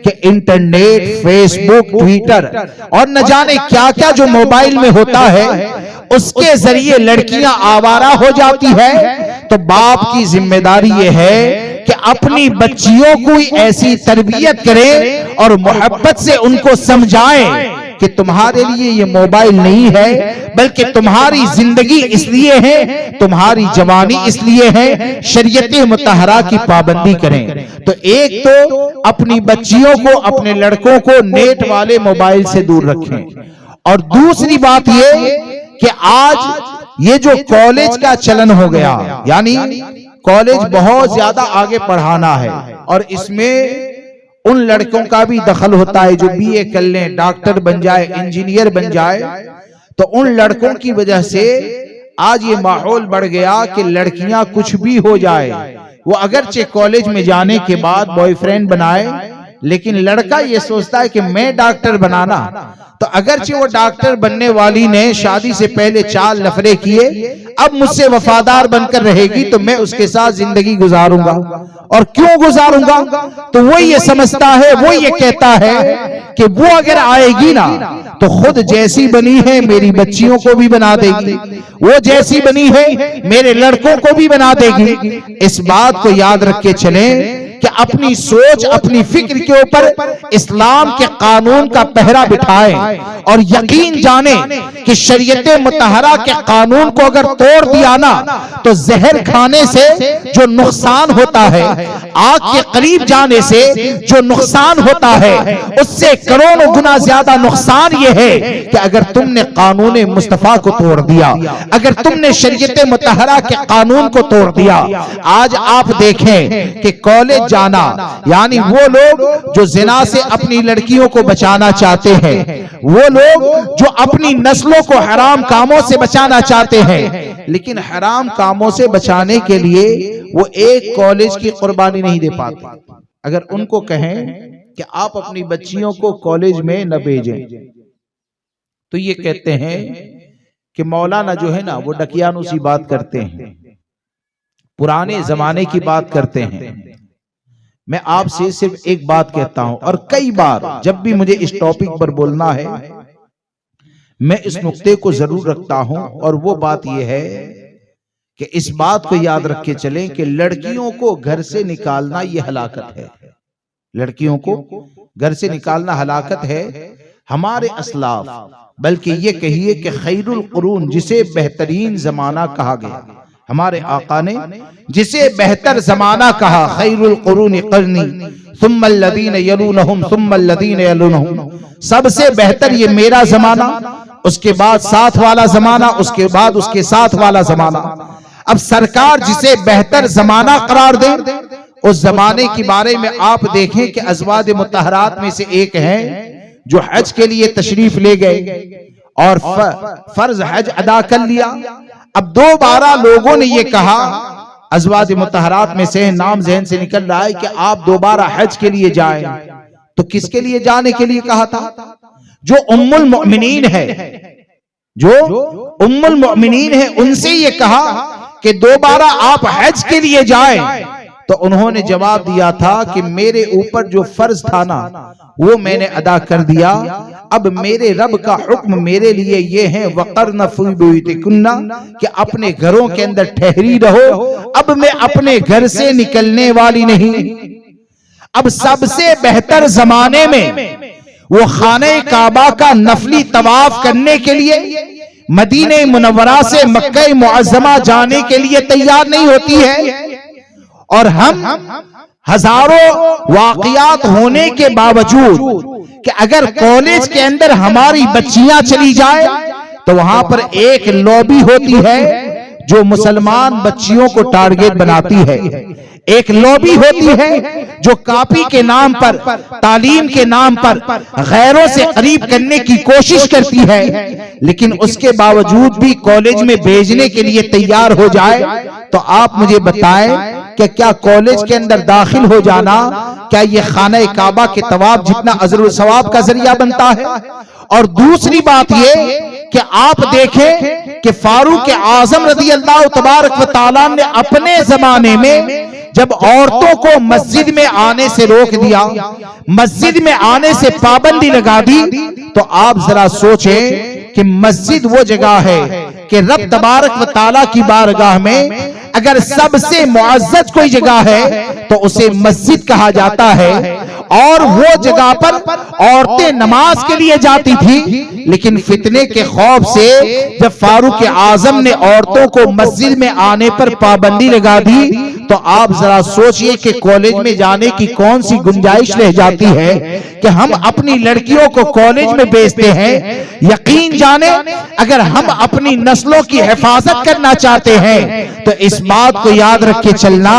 कि इंटरनेट, फेसबुक, ट्विटर और न जाने क्या क्या जो मोबाइल में होता है, उसके जरिए लड़कियां आवारा हो जाती है, तो बाप की जिम्मेदारी ये है कि अपनी बच्चियों को ऐसी तरबियत करें और मोहब्बत से उनको समझाएं कि तुम्हारे लिए ये मोबाइल नहीं है, बल्कि तुम्हारी जिंदगी इसलिए है, तुम्हारी जवानी इसलिए है, शरीयत मुतहरा की पाबंदी करें। तो एक तो अपनी बच्चियों को, अपने लड़कों को नेट वाले मोबाइल से दूर रखें, और दूसरी बात ये कि आज ये जो कॉलेज का चलन हो गया, यानी कॉलेज बहुत ज्यादा आगे पढ़ाना है, और इसमें उन लड़कों का भी दखल होता है जो बीए कर लें, डॉक्टर बन जाए, इंजीनियर बन जाए। तो उन लड़कों की वजह से आज ये माहौल बढ़ गया कि लड़कियां कुछ भी हो जाए, वो अगरचे कॉलेज में जाने के बाद बॉयफ्रेंड बनाए, लेकिन लड़का ये सोचता है कि मैं डॉक्टर बनाना, तो अगरचे वो डॉक्टर बनने वाली ने शादी से पहले 4 नफरे किए, अब मुझसे वफादार बनकर रहेगी तो मैं उसके साथ जिंदगी गुजारूंगा। और क्यों गुजारूंगा? तो वो ये समझता है, वो ये कहता है कि वो अगर आएगी ना तो खुद जैसी बनी है मेरी बच्चियों को भी बना देगी, वो जैसी बनी है मेरे लड़कों को भी बना देगी। इस बात को याद रख के चलें कि अपनी सोच, अपनी फिक्र के ऊपर इस्लाम के कानून का पहरा बिठाएं, और यकीन जाने कि शरीयत मुतहरा के कानून को अगर तोड़ दिया ना, तो जहर खाने से जो नुकसान होता है, आग के करीब जाने से जो नुकसान होता है, उससे करोड़ों गुना ज्यादा नुकसान यह है कि अगर तुमने कानून मुस्तफा को तोड़ दिया, अगर तुमने शरीयत मुतहरा के कानून को तोड़ दिया। आज आप देखें कि कॉलेज जाना, यानी वो लोग जो जिना से अपनी लड़कियों को बचाना चाहते हैं, वो लोग जो अपनी नस्लों को हराम कामों से बचाना चाहते हैं, लेकिन हराम कामों से बचाने के लिए वो एक कॉलेज की कुर्बानी नहीं दे पाते। अगर उनको कहें कि आप अपनी बच्चियों को कॉलेज में न भेजें, तो ये कहते हैं कि मौलाना जो है ना वो डकियानू सी बात करते हैं, पुराने जमाने की बात करते हैं। मैं आपसे सिर्फ एक बात कहता हूं, और कई बार जब भी मुझे इस टॉपिक पर बोलना है मैं इस नुक्ते को जरूर रखता हूं, और वो बात यह है कि इस बात को याद रख के चलें कि लड़कियों को घर से निकालना यह हलाकत है। लड़कियों को घर से निकालना हलाकत है, हमारे असलाफ, बल्कि ये कहिए कि खैरुल कुरून, जिसे बेहतरीन जमाना कहा गया, हमारे आका ने जिसे बेहतर जमाना कहा, खैरुल कुरून क़र्नी सुम्मल लदीन यलूनहुम सुम्मल लदीन यलूनहुम, सबसे बेहतर ये मेरा जमाना, उसके बाद साथ वाला जमाना, उसके बाद उसके साथ वाला जमाना। अब सरकार जिसे बेहतर जमाना करार दे, उस जमाने के बारे में आप देखें कि अज़वाज मुतहरात में से एक है जो हज के लिए तशरीफ ले गए और फर्ज हज अदा कर लिया। अब दोबारा लोगों ने ये कहा, अज़वाज मुतहरात में से नाम ज़हन से निकल रहा है कि आप दोबारा हज के लिए जाएं, तो किसके लिए जाने के लिए कहा था? जो उम्मुल मोमिनीन है, जो उम्मुल मोमिनीन है, उनसे ये कहा कि दोबारा आप हज के लिए जाएं। तो उन्होंने जवाब दिया था कि मेरे ऊपर जो फर्ज था ना, वो मैंने अदा कर दिया। अब मेरे रब का हुक्म मेरे लिए ये है, वक़रन फी बुयूतिकुन्ना, कि अपने घरों के अंदर ठहरी रहो। अब मैं अपने घर से निकलने वाली नहीं। अब सबसे बेहतर जमाने में वो खाने काबा का नफली तवाफ करने के लिए मदीने मुनव्वरा से मक्का मुअज़्ज़मा जाने के लिए तैयार नहीं होती है, और हम हजारों वाकयात होने के बावजूद कि अगर कॉलेज के अंदर हमारी बच्चियां चली जाए तो वहां पर एक लॉबी होती है जो मुसलमान बच्चियों को टारगेट बनाती है, एक लॉबी होती है जो कॉपी के नाम पर, तालीम के नाम पर गैरों से करीब करने की कोशिश करती है, लेकिन उसके बावजूद भी कॉलेज में भेजने के लिए तैयार हो जाए। तो आप मुझे बताएं कि क्या कॉलेज के अंदर दाखिल हो जाना, क्या ये खाना काबा के तवाफ जितना अजर व सवाब का जरिया बनता है? और दूसरी बात ये कि आप देखें कि फारूक आजम रज़ी अल्लाह तबारक व तआला ने अपने जमाने में जब औरतों को मस्जिद में आने से रोक दिया, मस्जिद में आने से पाबंदी लगा दी, तो आप जरा सोचें कि मस्जिद वो जगह है कि रब तबारक व तआला की बारगाह में अगर सबसे मुअज़्ज़ज़ कोई जगह है तो उसे मस्जिद कहा जाता है। और वो जगह पर औरतें नमाज के लिए जाती थी, लेकिन फितने के खौफ से जब फारूक आजम ने औरतों को मस्जिद में आने पर पाबंदी लगा दी, तो आप जरा सोचिए कि कॉलेज में जाने की कौन सी गुंजाइश रह जाती है कि हम अपनी लड़कियों को कॉलेज में भेजते हैं। यकीन जाने अगर हम अपनी नस्लों की हिफाजत करना चाहते हैं तो इस बात को याद रख के चलना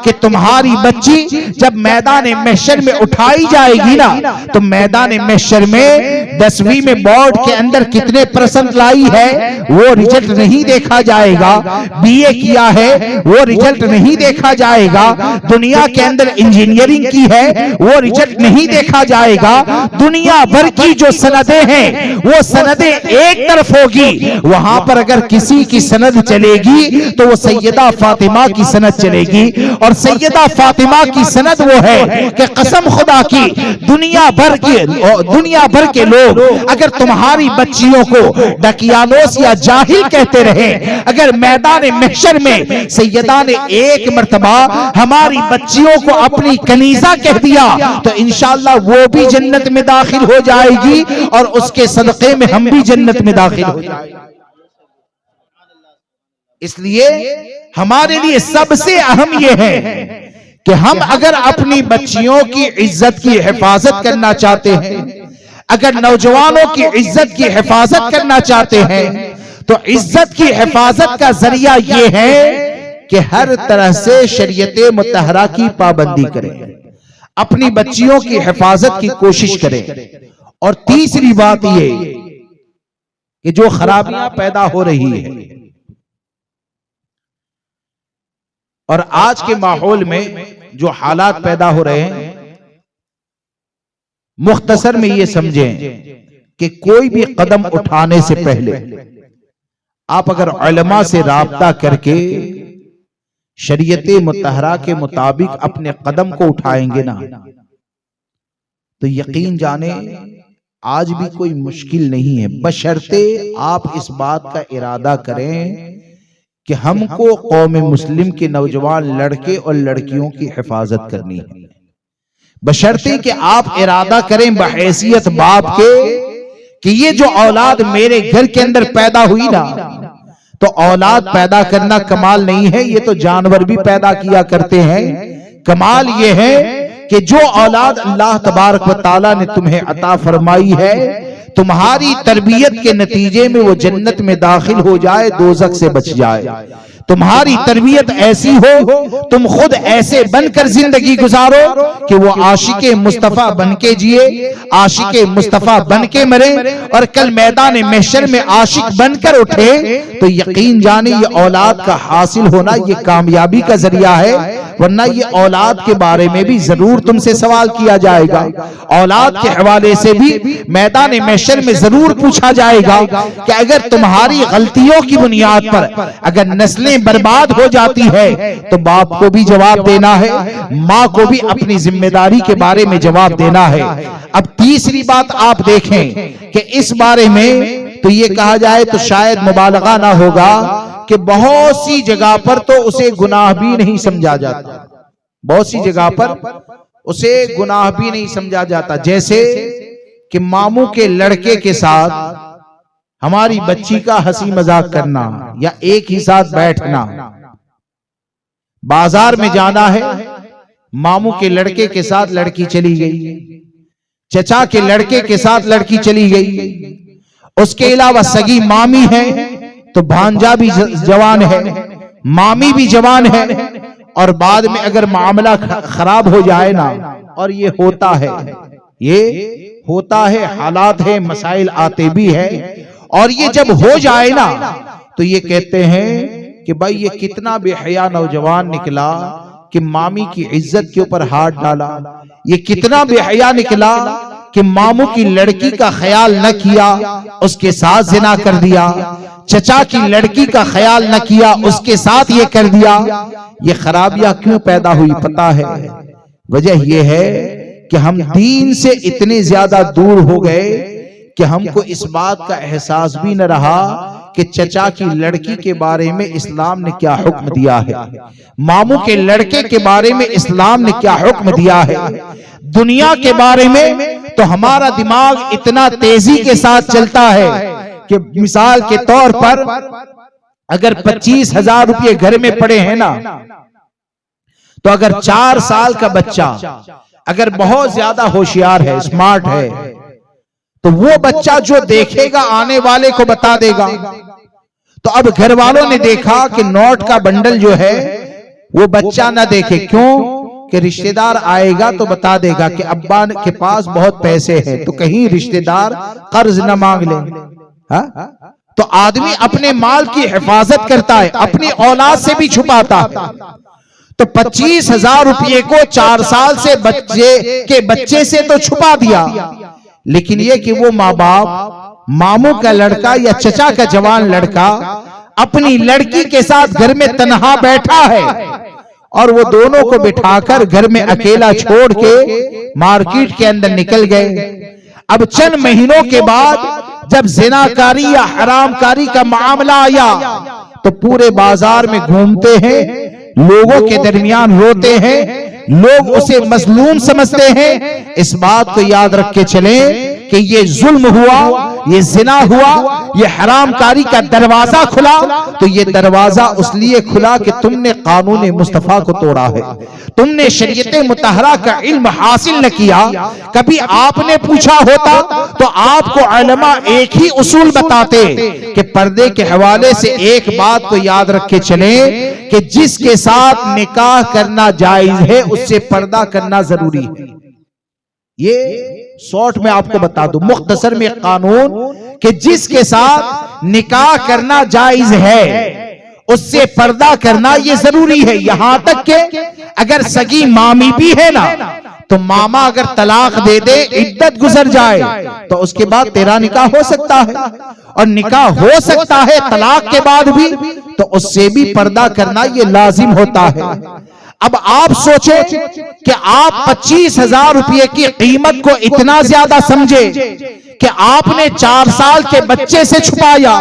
कि तुम्हारी बच्ची जब मैदान महशर में उठाई जाएगी ना, तो मैदान महशर में 10वीं में बोर्ड के अंदर कितने परसेंट लाई है वो रिजल्ट नहीं देखा जाएगा, बीए किया है वो रिजल्ट नहीं देखा जाएगा, दुनिया के अंदर इंजीनियरिंग की है वो रिजल्ट नहीं देखा जाएगा। दुनिया भर की जो सनदें हैं वो सनदें एक तरफ होगी, वहां पर अगर किसी की सनद चलेगी तो वो सैयदा फातिमा की सनद चलेगी। और सैयदा फातिमा की सनद वो है कि कसम खुदा की दुनिया भर के लोग अगर तुम्हारी बच्चियों को डकियानोस या जाहिल कहते रहे, अगर मैदान महशर में सैयदा ने एक मर्तबा हमारी बच्चियों को अपनी कनीजा कह दिया तो इंशाअल्लाह वो भी जन्नत में दाखिल हो जाएगी और उसके सदक़े में हम भी जन्नत में दाखिल हो जाएंगे। इसलिए हमारे लिए सबसे अहम यह है कि हम अगर अपनी बच्चियों की इज्जत की हिफाजत करना चाहते हैं, अगर नौजवानों की इज्जत की हिफाजत करना चाहते हैं, तो इज्जत की हिफाजत का जरिया यह है कि हर तरह से शरीयत मुतहरा की पाबंदी करें, अपनी बच्चियों की हिफाजत की कोशिश करें। और तीसरी बात यह कि जो खराबियां पैदा हो रही है और आज के माहौल में जो हालात पैदा हो रहे हैं, मुख्तसर में ये समझें कि कोई भी कदम उठाने से पहले आप अगर उलमा से राब्ता करके शरीयत मुतहरा के मुताबिक अपने कदम को उठाएंगे ना, तो यकीन जाने आज भी कोई मुश्किल नहीं है, बशर्ते आप इस बात का इरादा करें कि हमको कौम मुस्लिम के नौजवान लड़के और लड़कियों की हिफाजत करनी है, बशर्ते कि आप इरादा करें बहैसियत बाप के कि ये जो औलाद मेरे घर के अंदर पैदा हुई ना, तो औलाद पैदा करना कमाल नहीं है, ये तो जानवर भी पैदा किया करते हैं। कमाल ये है कि जो औलाद अल्लाह तबारक व तआला ने तुम्हें अता फरमाई है, तुम्हारी तरबियत के नतीजे में वो जन्नत में दाखिल हो जाए, दोज़ख से बच जाए। तुम्हारी तरबियत ऐसी हो, तुम खुद ऐसे बनकर जिंदगी गुजारो कि वो आशिके मुस्तफा बनके जिए, आशिके मुस्तफा बनके मरे, और कल मैदान महशर में आशिक बनकर उठे। तो यकीन जाने ये औलाद का हासिल होना ये कामयाबी का जरिया है, वरना ये औलाद के बारे में भी जरूर तुमसे सवाल किया जाएगा। औलाद के हवाले से भी मैदान महशर में जरूर पूछा जाएगा कि अगर तुम्हारी गलतियों की बुनियाद पर अगर नस्लें बर्बाद हो जाती है तो बाप को भी जवाब देना है, माँ को भी अपनी जिम्मेदारी के बारे में जवाब देना है। अब तीसरी बात आप देखें कि इस बारे में तो ये कहा जाए तो शायद मुबालगा ना होगा कि बहुत सी जगह पर तो उसे गुनाह भी नहीं समझा जाता, बहुत सी जगह पर उसे गुनाह भी नहीं समझा जाता। जैसे कि मामू के लड़के के साथ हमारी बच्ची का हंसी मजाक करना, या एक ही साथ बैठना। बाजार में जाना है, मामू के लड़के के साथ लड़की चली गई, चचा के लड़के के साथ लड़की चली गई, उसके अलावा सगी मामी है तो भांजा भी जवान है, मामी भी जवान है, और बाद में अगर मामला खराब हो जाए ना, और ये होता है, ये होता है, हालात है, मसाइल आते भी है, और ये जब हो जाए ना तो ये कहते हैं कि भाई ये कितना बेहया नौजवान निकला कि मामी की इज्जत के ऊपर हाथ डाला, ये कितना बेहया निकला कि मामू की लड़की का ख्याल न किया, उसके साथ जिना कर दिया, चचा की लड़की का ख्याल न किया, उसके साथ ये कर दिया। ये खराबियां क्यों पैदा हुई पता है? वजह यह है कि हम दीन से इतने ज्यादा दूर हो गए कि हमको इस बात का एहसास भी न रहा कि चचा की लड़की के बारे में इस्लाम ने क्या हुक्म दिया है, मामू के लड़के के बारे में इस्लाम ने क्या हुक्म दिया है। दुनिया के बारे में तो हमारा दिमाग इतना तेजी के साथ चलता है कि मिसाल के तौर पर अगर 25,000 रुपये घर में पड़े हैं ना, तो अगर 4 साल का बच्चा अगर बहुत ज्यादा होशियार है, स्मार्ट है, तो वो बच्चा जो देखेगा आने वाले को बता देगा। तो अब घर वालों ने देखा कि नोट का बंडल जो है वो बच्चा ना देखे, क्यों कि रिश्तेदार आएगा तो बता देगा कि अब्बा के पास बहुत पैसे हैं, तो कहीं रिश्तेदार कर्ज न मांग ले। हा? तो आदमी अपने माल की हिफाजत करता है, अपनी औलाद से भी छुपाता है। तो 25,000 रुपये को 4 साल से बच्चे से तो छुपा दिया, लेकिन ये कि वो माँ बाप, मामू का लड़का या चचा का जवान लड़का अपनी लड़की के साथ घर में तन्हा बैठा है, और वो दोनों को बिठाकर घर में अकेला छोड़ के मार्केट के अंदर निकल गए। अब चंद महीनों के बाद जब जिनाकारी या हरामकारी का मामला आया तो पूरे बाजार में घूमते हैं, लोगों के दरमियान रोते हैं, लोग उसे मजलूम समझते हैं। इस बात को याद रख के चले कि ये जुल्म हुआ, ये जिना हुआ, ये हरामकारी का दरवाजा खुला, तो ये दरवाजा उसलिए खुला कि तुमने कानून मुस्तफा को तोड़ा है, तुमने शरीयत मुतहरा का इल्म हासिल न किया। कभी आपने पूछा होता तो आपको उलमा एक ही उसूल बताते कि पर्दे के हवाले से एक बात को याद रख के चले कि जिसके साथ निकाह करना जायज है उससे पर्दा करना जरूरी है। ये शॉर्ट में आपको बता दूं, मुख्तसर में कानून कि जिसके साथ निकाह करना जायज है उससे पर्दा करना ये जरूरी है। यहां तक के अगर सगी मामी भी है ना, तो मामा अगर तलाक दे दे, इद्दत गुजर जाए, तो उसके बाद तेरा निकाह हो सकता है, और निकाह हो सकता है तलाक के बाद भी, तो उससे भी पर्दा करना ये लाजिम होता है। अब आप सोचे कि आप 25,000 रुपये की कीमत को इतना ज्यादा समझे कि आपने 4 साल के बच्चे से छुपाया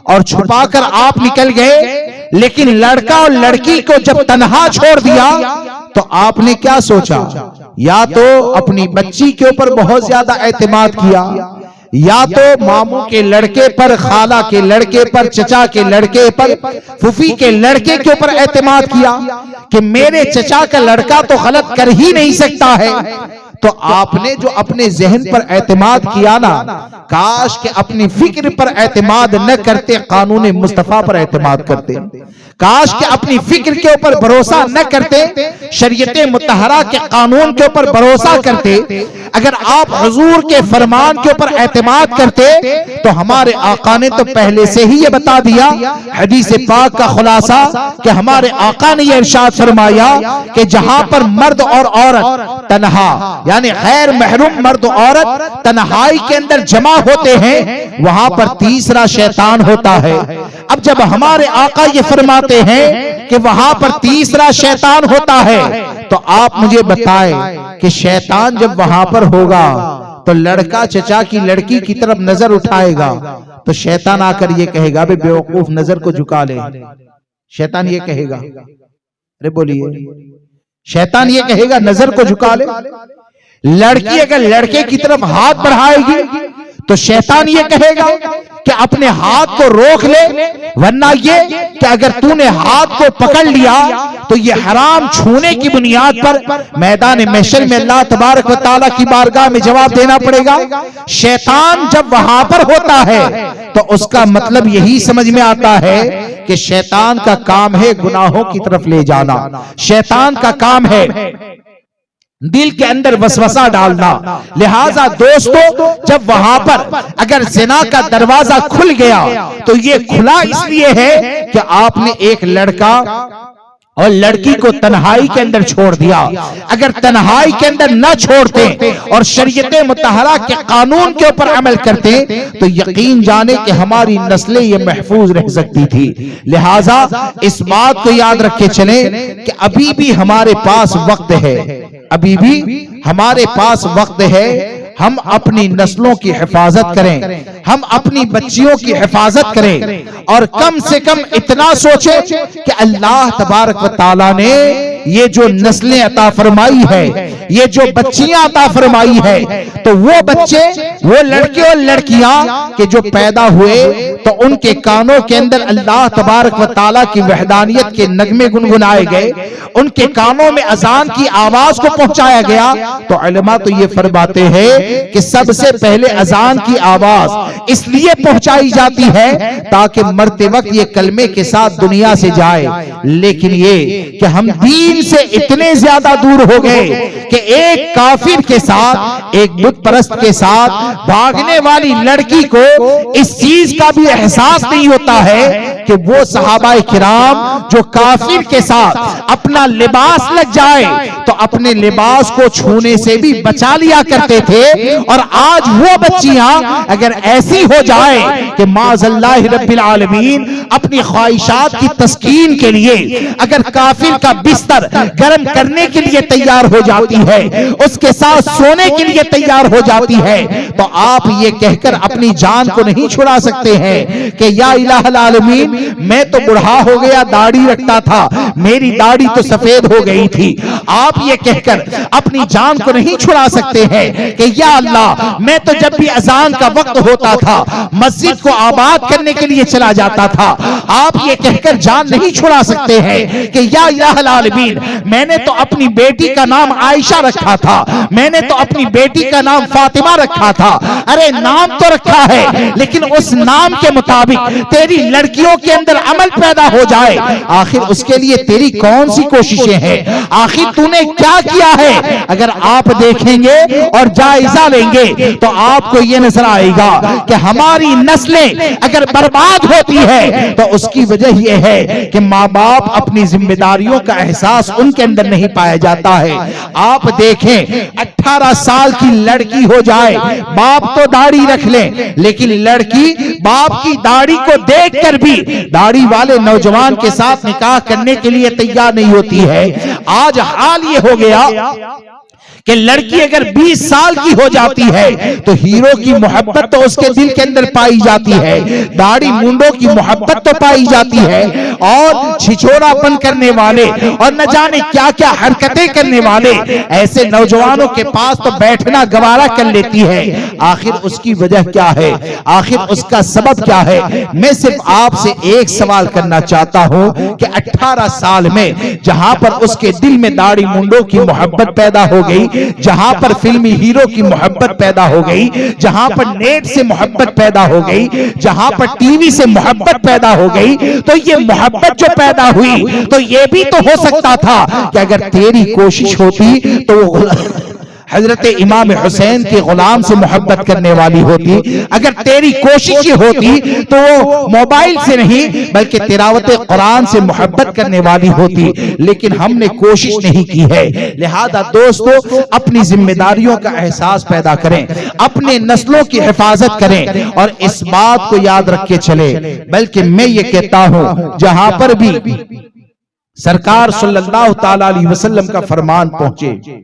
और छुपाकर आप निकल गए, लेकिन लड़का और लड़की को जब तन्हा छोड़ दिया तो आपने क्या सोचा या तो अपनी बच्ची के ऊपर बहुत ज्यादा एतमाद किया, या तो मामू के लड़के पर, खाला के लड़के पर, चचा के लड़के पर, फूफी के लड़के के ऊपर एतमाद किया कि मेरे चचा का लड़का तो गलत कर ही नहीं सकता है। तो आपने जो अपने जहन पर एतमाद किया ना, काश के अपनी फिक्र पर एतमाद न करते, कानून मुस्तफा पर एतमाद करते। काश के अपनी फिक्र के ऊपर भरोसा न करते, शरीयत मुतहरा के कानून के ऊपर भरोसा करते। अगर आप हुजूर के फरमान के ऊपर एतमाद करते तो हमारे आका ने तो पहले से ही ये बता दिया, हदीस पाक का खुलासा, कि हमारे आका ने ये इरशाद फरमाया कि जहां पर मर्द और औरत तन्हा, यानी गैर महरूम मर्द औरत तन्हाई के अंदर जमा होते हैं, वहां पर तीसरा शैतान होता है। अब जब हमारे आका ये फरमाते हैं कि वहां पर तीसरा शैतान होता है, तो आप मुझे बताएं कि शैतान जब वहां पर होगा तो लड़का चचा की लड़की की तरफ नजर उठाएगा तो शैतान आकर ये कहेगा, बे बेवकूफ नजर को झुका ले। शैतान ये कहेगा, अरे बोलिए, शैतान ये कहेगा नजर को झुका ले। लड़की अगर लड़के की तरफ हाथ बढ़ाएगी तो शैतान ये कहेगा कि अपने हाथ को रोक ले, वरना ये कि अगर तूने हाथ को पकड़ लिया तो ये हराम छूने की बुनियाद पर मैदान महशर में अल्लाह तबारक व तआला की बारगाह में जवाब देना पड़ेगा। शैतान जब वहां पर होता है तो उसका मतलब यही समझ में आता है कि शैतान का काम है गुनाहों की तरफ ले जाना। शैतान का काम है दिल के अंदर वसवसा डालना। लिहाजा दोस्तों, जब वहां पर अगर ज़िना का दरवाजा खुल गया तो ये खुला इसलिए है कि आपने एक लड़का और लड़की को तन्हाई के अंदर छोड़ दिया। अगर तन्हाई के अंदर न छोड़ते और शरीयत मुतहरा के कानून के ऊपर अमल करते तो यकीन जाने कि हमारी नस्लें ये महफूज रह सकती थी। लिहाजा इस बात को याद रखे चले कि अभी भी हमारे पास वक्त है, अभी भी हमारे पास वक्त है। हम अपनी नस्लों की हिफाजत करें, हम अपनी बच्चियों की हिफाजत करें, और कम से कम इतना सोचें कि अल्लाह तबारक व तआला ने ये जो नस्लें अता फरमाई है, ये जो बच्चियां अता फरमाई है, तो वो बच्चे, वो लड़के और लड़कियां के जो पैदा हुए तो उनके कानों के अंदर अल्लाह तबारक व तआला की वहदानियत के नगमे गुनगुनाए गए, उनके कानों में अजान की आवाज को पहुंचाया गया। तो उलमा तो ये फरमाते हैं कि सबसे पहले अजान की आवाज इसलिए पहुंचाई जाती है ताकि मरते वक्त ये कलमे के साथ दुनिया से जाए। लेकिन ये कि हम दीन से इतने ज्यादा दूर हो गए कि एक काफिर के साथ, एक बुत परस्त के साथ भागने वाली लड़की को इस चीज का भी एहसास नहीं होता है कि वो सहाबाए किराम जो काफिर के साथ अपना लिबास लग जाए तो अपने लिबास को छूने से भी बचा लिया करते थे। और आज वो बच्चियां अगर ऐसी हो जाए कि माज़ल्लाहि रब्बिल आलमीन अपनी ख्वाहिशात की तस्कीन के लिए अगर काफिर का बिस्तर गर्म करने के लिए तैयार हो जाती है, उसके साथ सोने के लिए तैयार हो जाती है, तो आप ये कहकर अपनी जान को नहीं छुड़ा सकते हैं कि या इलाहुल आलमीन, मैं तो बूढ़ा हो गया, दाढ़ी रखता था, मेरी दाढ़ी तो सफेद हो गई थी। आप ये कहकर अपनी जान को नहीं छुड़ा सकते हैं कि या अल्लाह, मैं तो जब भी अजान का वक्त होता था मस्जिद को आबाद करने के लिए चला जाता था। आप ये कहकर जान नहीं छुड़ा सकते हैं कि या इलाहुल आलमीन, मैंने तो अपनी बेटी का नाम आयशा रखा था, मैंने तो अपनी बेटी का नाम फातिमा रखा था। अरे नाम तो रखा है, लेकिन उस नाम के मुताबिक तेरी लड़कियों के अंदर अमल पैदा हो जाए, आखिर उसके लिए तेरी कौन सी कोशिशें हैं, आखिर तूने क्या किया है। अगर आप देखेंगे और जायजा लेंगे तो आपको यह नजर आएगा कि हमारी नस्लें अगर बर्बाद होती है तो उसकी वजह यह है कि माँ बाप अपनी जिम्मेदारियों का एहसास उनके अंदर नहीं पाया जाता है। आप देखें 18 साल की लड़की हो जाए, बाप तो दाढ़ी रख ले, लेकिन लड़की बाप की दाढ़ी को देखकर भी दाढ़ी वाले नौजवान के साथ निकाह करने के लिए तैयार नहीं होती है। आज हाल ये हो गया कि लड़की अगर 20 साल की हो जाती है तो हीरो की मोहब्बत तो उसके दिल के अंदर पाई जाती है, दाढ़ी मुंडों की मोहब्बत तो पाई जाती है, और छिछोरापन करने वाले और न जाने क्या क्या हरकतें करने वाले ऐसे नौजवानों के पास तो बैठना गवारा कर लेती है। आखिर उसकी वजह क्या है, आखिर उसका सबब क्या है? मैं सिर्फ आपसे एक सवाल करना चाहता हूं कि 18 साल में जहां पर उसके दिल में दाढ़ी मुंडों की मोहब्बत पैदा हो गई, जहां पर फिल्मी हीरो की मोहब्बत पैदा हो गई, जहां पर नेट से मोहब्बत पैदा हो गई, जहां पर टीवी से मोहब्बत पैदा हो गई, तो ये मोहब्बत जो पैदा हुई तो ये भी तो हो सकता था कि अगर तेरी कोशिश होती तो वो हजरत इमाम हुसैन के गुलाम से मोहब्बत करने वाली होती, अगर तेरी कोशिश होती तो वो मोबाइल से नहीं बल्कि तिलावत कुरान से मोहब्बत करने वाली होती, लेकिन हमने कोशिश नहीं की है। लिहाजा दोस्तों, अपनी जिम्मेदारियों का एहसास पैदा करें, अपने नस्लों की हिफाजत करें और इस बात को याद रख के चले। बल्कि मैं ये कहता हूं, जहां पर भी सरकार सल्लल्लाहु ताला अलैहि वसल्लम का फरमान पहुंचे,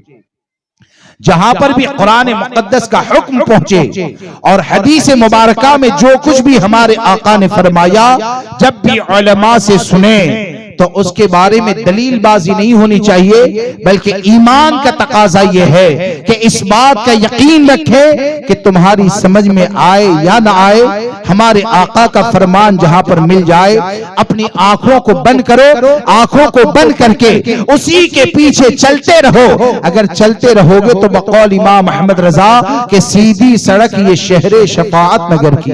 जहां पर भी कुरान मुकद्दस का हुक्म पहुंचे और हदीस मुबारका में जो कुछ भी हमारे आका ने फरमाया, जब भी उलमा से सुने तो उसके बारे में दलीलबाजी नहीं होनी चाहिए, बल्कि ईमान का तकाजा यह है कि इस बात का यकीन रखें कि तुम्हारी समझ में आए या ना आए, हमारे आका का फरमान जहां पर मिल जाए, अपनी आंखों को बंद करो, आंखों को बंद करके उसी के पीछे चलते रहो। अगर चलते रहोगे तो बकौल इमाम अहमद रजा के सीधी सड़क ये शहरे शफाअत नगर की,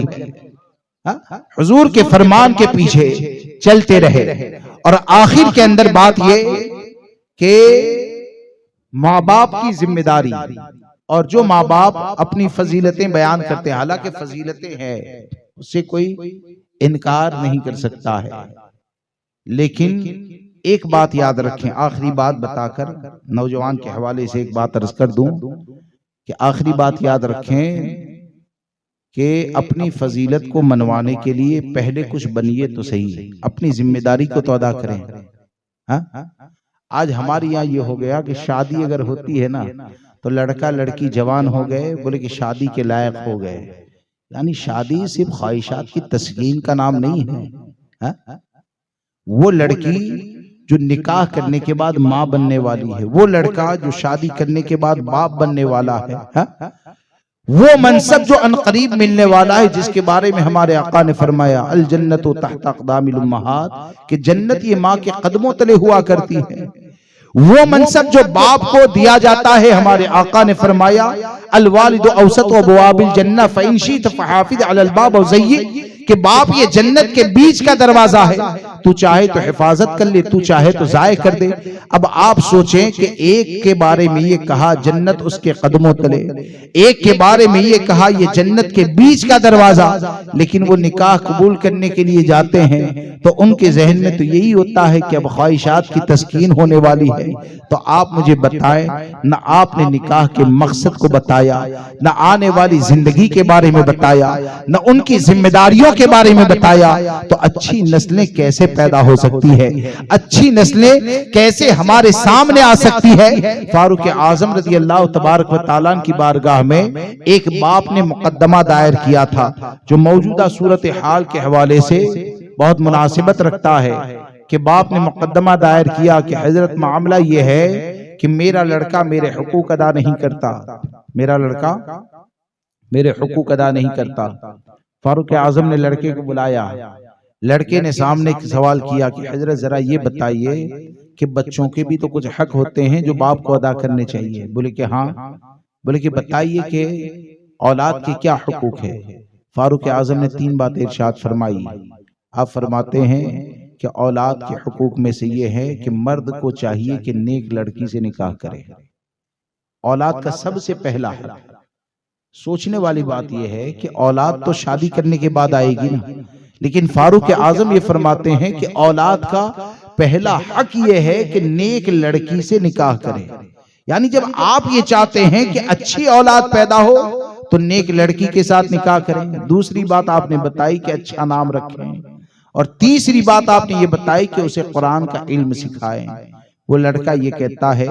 हुजूर के फरमान के पीछे चलते रहे। और आखिर के अंदर बात ये कि माँ बाप की जिम्मेदारी, और जो माँ बाप अपनी फजीलतें बयान करते हैं, हालांकि फजीलतें हैं उससे कोई इनकार नहीं कर सकता है, लेकिन एक बात याद रखें, आखिरी बात बताकर नौजवान के हवाले से एक बात अर्ज कर दूं कि आखिरी बात याद रखें कि अपनी फजीलत को मनवाने के लिए पहले कुछ बनिए तो सही, अपनी जिम्मेदारी को तो अदा करें। हाँ? आज हमारे यहाँ ये हो गया कि शादी अगर होती है ना तो लड़का लड़की जवान हो गए, बोले कि शादी के लायक हो गए। यानी शादी सिर्फ ख्वाहिशात की तस्कीन का नाम नहीं है। हाँ? वो लड़की जो निकाह करने के बाद माँ बनने वाली है, वो लड़का जो शादी करने के बाद बाप बनने वाला है, हाँ? वो मनसब जो अनकरीब मिलने वाला है, जिसके बारे में हमारे आका ने फरमाया अल जन्नतु तहत अक़दामिल उम्महात, कि जन्नत ये माँ के कदमों तले हुआ करती है। वो मनसब जो बाप को दिया जाता है, हमारे आका ने फरमाया अल वालिदु औसत व अबवाबिल जन्नह फ़इन शि'त फ़हाफ़िज़ अलल बाब व ज़य्यि, कि बाप ये जन्नत के बीच का दरवाजा है, तू चाहे तो हिफाजत कर ले, तू चाहे तो जाय कर दे। अब आप सोचें कि एक के बारे में ये कहा जन्नत उसके कदमों तले, एक के बारे में ये कहा ये जन्नत के बीच का दरवाजा, लेकिन वो निकाह कबूल करने के लिए जाते हैं तो उनके जहन में तो यही होता है कि अब ख्वाहिशात की तस्कीन होने वाली है। तो आप मुझे बताएं, न आपने निकाह के मकसद को बताया, न आने वाली जिंदगी के बारे में बताया, न उनकी जिम्मेदारियों के बारे में बताया, तो अच्छी नस्लें कैसे पैदा हो सकती है, अच्छी नस्लें कैसे हमारे सामने आ सकती है। फारूक आजम रज़ी अल्लाह तबारक व तआला की बारगाह में एक बाप ने मुकद्दमा दायर किया था, जो मौजूदा सूरत हाल के हवाले से बहुत मुनासिबत रखता है, कि बाप ने मुकद्दमा दायर किया कि हजरत मामला यह है कि मेरा लड़का मेरे हुकूक अदा नहीं करता, मेरा लड़का मेरे हुकूक अदा नहीं करता। फारूक आजम ने लड़के को बुलाया, लड़के ने सामने एक सवाल किया कि हजरत जरा ये बताइए कि बच्चों के भी तो कुछ हक होते हैं जो बाप को अदा करने चाहिए। बोले कि हाँ। बोले कि बताइए कि औलाद के क्या हुकूक है। फारूक आजम ने 3 बातें इरशाद फरमाई। आप फरमाते हैं कि औलाद के हुकूक में से ये है कि मर्द को चाहिए कि नेक लड़की से निकाह करे, औलाद का सबसे पहला हक। सोचने वाली बात यह है कि औलाद तो शादी करने के बाद आएगी ना, लेकिन फारूक आजम ये फरमाते हैं कि औलाद का पहला हक ये है कि नेक लड़की से निकाह करें। यानी जब आप ये चाहते हैं कि अच्छी औलाद पैदा हो तो नेक लड़की के साथ निकाह करें। दूसरी बात आपने बताई कि अच्छा नाम रखें, और तीसरी बात आपने ये बताई कि उसे कुरान का इल्म सिखाएं। वो लड़का ये कहता है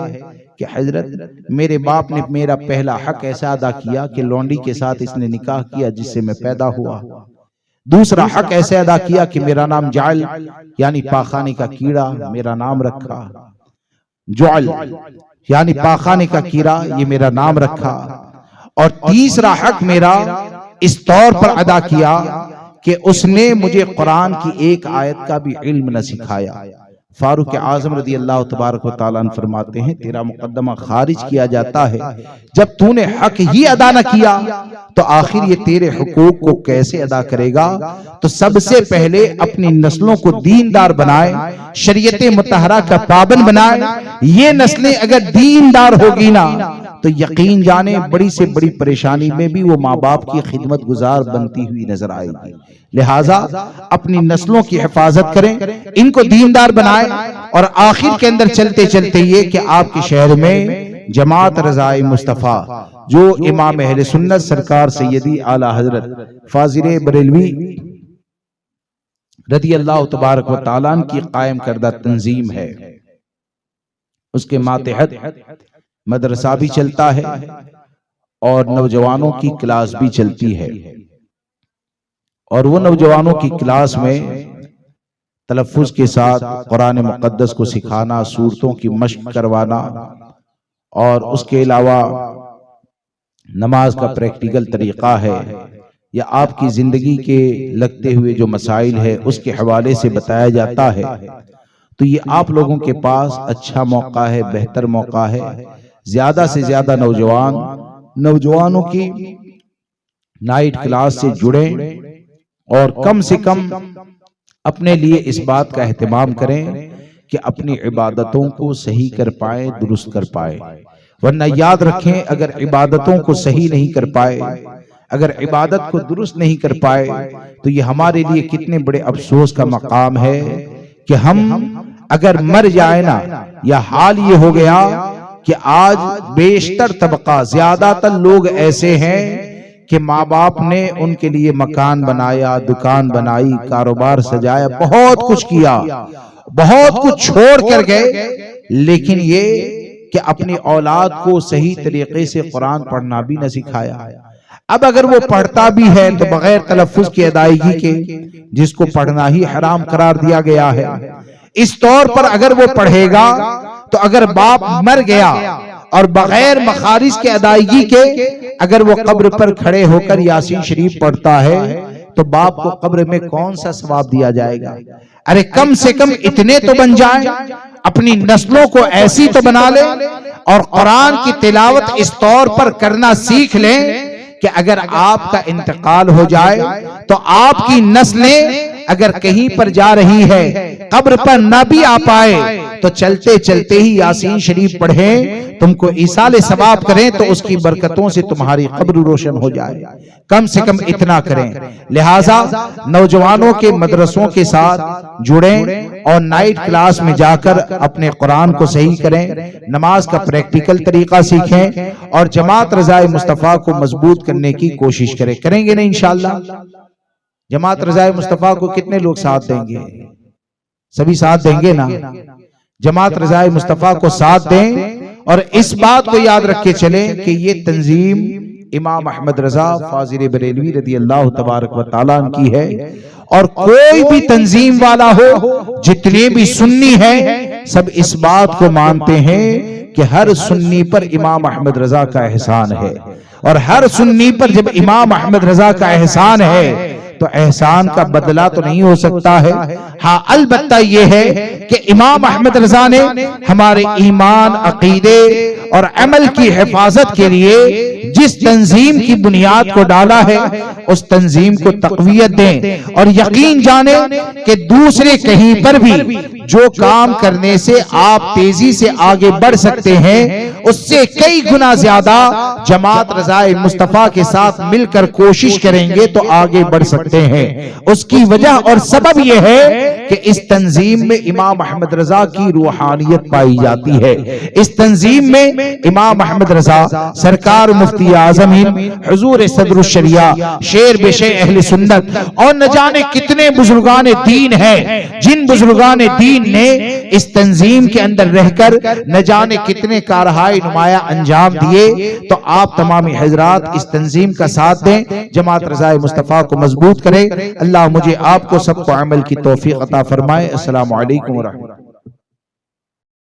कि हजरत मेरे बाप ने मेरा पहला हक ऐसा अदा किया कि लौंडी के साथ इसने निकाह किया जिससे मैं पैदा हुआ। दूसरा हक ऐसे अदा किया कि मेरा नाम जाल यानी पाखाने का कीड़ा मेरा नाम रखा, जुअल यानी पाखाने का कीड़ा ये मेरा नाम रखा। और तीसरा हक मेरा इस तौर पर अदा किया कि उसने मुझे कुरान की एक आयत का भी इल्म न सिखाया। फारूक आजम रदी अल्लाह तबारक व तआला अन्हु फरमाते हैं तेरा मुकद्दमा खारिज किया जाता है जब तूने हक ही अदा न किया तो आखिर ये तेरे हुकूक को कैसे अदा करेगा। तो सबसे पहले अपनी नस्लों को दीनदार बनाए, शरीयत मुतहरा का पाबंद बनाए। ये नस्लें अगर दीनदार होगी ना तो यकीन जाने बड़ी से बड़ी परेशानी में भी वो माँ बाप की खिदमत गुजार बनती हुई नजर आएगी। लिहाजा अपनी नस्लों की हिफाजत करें, इनको दीनदार बनाएं। और आखिर के अंदर चलते चलते ये कि आपके शहर में जमात रज़ाए मुस्तफ़ा जो इमाम अहले सुन्नत सरकार सैयदी आला हजरत फाजिल बरेलवी रदी अल्लाह तबारक व तआला अन्हु की कायम करदा तंजीम है, उसके मातहत मदरसा भी चलता है और नौजवानों की क्लास भी चलती है। और वो नौजवानों की क्लास में तलफ्फुज के साथ कुरान मुक़द्दस को सिखाना, सूरतों की मश्क करवाना और उसके अलावा नमाज का प्रैक्टिकल तरीका है या आपकी जिंदगी के लगते हुए जो मसाइल है उसके हवाले से बताया जाता है। तो ये आप लोगों के पास अच्छा मौका है, बेहतर मौका है। ज्यादा से ज्यादा नौजवानों की नाइट क्लास से जुड़े और कम से कम अपने लिए इस बात का एहतमाम करें कि अपनी इबादतों को सही कर पाए, दुरुस्त कर पाए। वरना याद रखें अगर इबादतों को सही नहीं कर पाए, अगर इबादत को दुरुस्त नहीं कर पाए तो ये हमारे लिए कितने बड़े अफसोस का मकाम है कि हम अगर मर जाए ना, या हाल ये हो गया कि आज बेशतर तबका, ज्यादातर लोग ऐसे हैं कि माँ बाप ने उनके लिए मकान बनाया, दुकान बनाई, कारोबार सजाया, बहुत कुछ किया, बहुत कुछ छोड़ कर गए, लेकिन ये कि अपनी औलाद को सही तरीके से कुरान पढ़ना भी न सिखाया। अब अगर वो पढ़ता भी है तो बगैर तलफ्फुज की अदायगी के, जिसको पढ़ना ही हराम करार दिया गया है। इस तौर पर अगर वो पढ़ेगा तो अगर बाप मर गया और बगैर मखारिज के अदायगी के अगर वो कब्र पर खड़े होकर यासीन शरीफ पढ़ता है तो बाप को कब्र में कौन सा सवाब दिया जाएगा। अरे कम से कम इतने तो बन जाएं, अपनी नस्लों को ऐसी तो बना ले और कुरान की तिलावत इस तौर पर करना सीख लें कि अगर आपका इंतकाल हो जाए तो आपकी नस्लें अगर कहीं पर जा रही है, कब्र पर न भी आ पाए तो चलते चलते ही यासीन शरीफ पढ़ें, तुमको ईसाले सवाब करें तो उसकी बरकतों से तुम्हारी कब्र रोशन हो जाए। कम से कम इतना करें। लिहाजा नौजवानों के मदरसों के साथ जुड़ें और नाइट क्लास में जाकर अपने कुरान को सही करें, नमाज का प्रैक्टिकल तरीका सीखें और जमात रज़ाए मुस्तफ़ा को मजबूत करने की कोशिश करें। करेंगे ना इंशाअल्लाह? जमात रज़ाए मुस्तफ़ा को कितने लोग साथ देंगे? सभी साथ देंगे ना? जमात रज़ाए मुस्तफ़ा को साथ दें और इस बात को याद रख के चलें कि ये तंजीम इमाम अहमद रजा फाजिल बरेलवी रदी अल्लाह तबारक व तआला की है। और कोई भी तंजीम वाला हो, जितने भी सुन्नी हैं, सब इस बात को मानते हैं कि हर सुन्नी पर इमाम अहमद रजा का एहसान है। और हर सुन्नी पर जब इमाम अहमद रजा का एहसान है तो एहसान का बदला तो नहीं हो सकता है। हाँ, अलबत्ता ये है कि इमाम अहमद रजा ने हमारे ईमान, अकीदे और अमल की हिफाजत के लिए जिस तंजीम की बुनियाद को डाला है उस तंजीम को तक़वियत दें और यकीन जाने कि दूसरे कहीं पर भी जो काम करने से आप तेजी से आगे बढ़ सकते हैं उससे कई गुना ज्यादा जमात रज़ाए मुस्तफ़ा के साथ मिलकर कोशिश करेंगे तो आगे बढ़ सकते हैं। उसकी वजह और सबब यह है कि इस तंजीम में इमाम अहमद रजा की रूहानियत पाई जाती है। इस तंजीम में इमाम अहमद रजा सरकार मुफ्ती आजम हुजूर सदरुश शरिया शेर बेशे अहले सुन्नत और न जाने कितने बुजुर्गान दीन हैं जिन बुजुर्गान दीन ने इस तंजीम के अंदर रहकर न जाने कितने कारहाय नुमाया अंजाम दिए। तो आप तमामी हजरात इस तंजीम का साथ दें, जमात रज़ाए मुस्तफ़ा को मजबूत करें। अल्लाह मुझे आपको सबको अमल की तौफीक अता फरमाए। अस्सलामु अलैकुम व रहमतुल्लाह।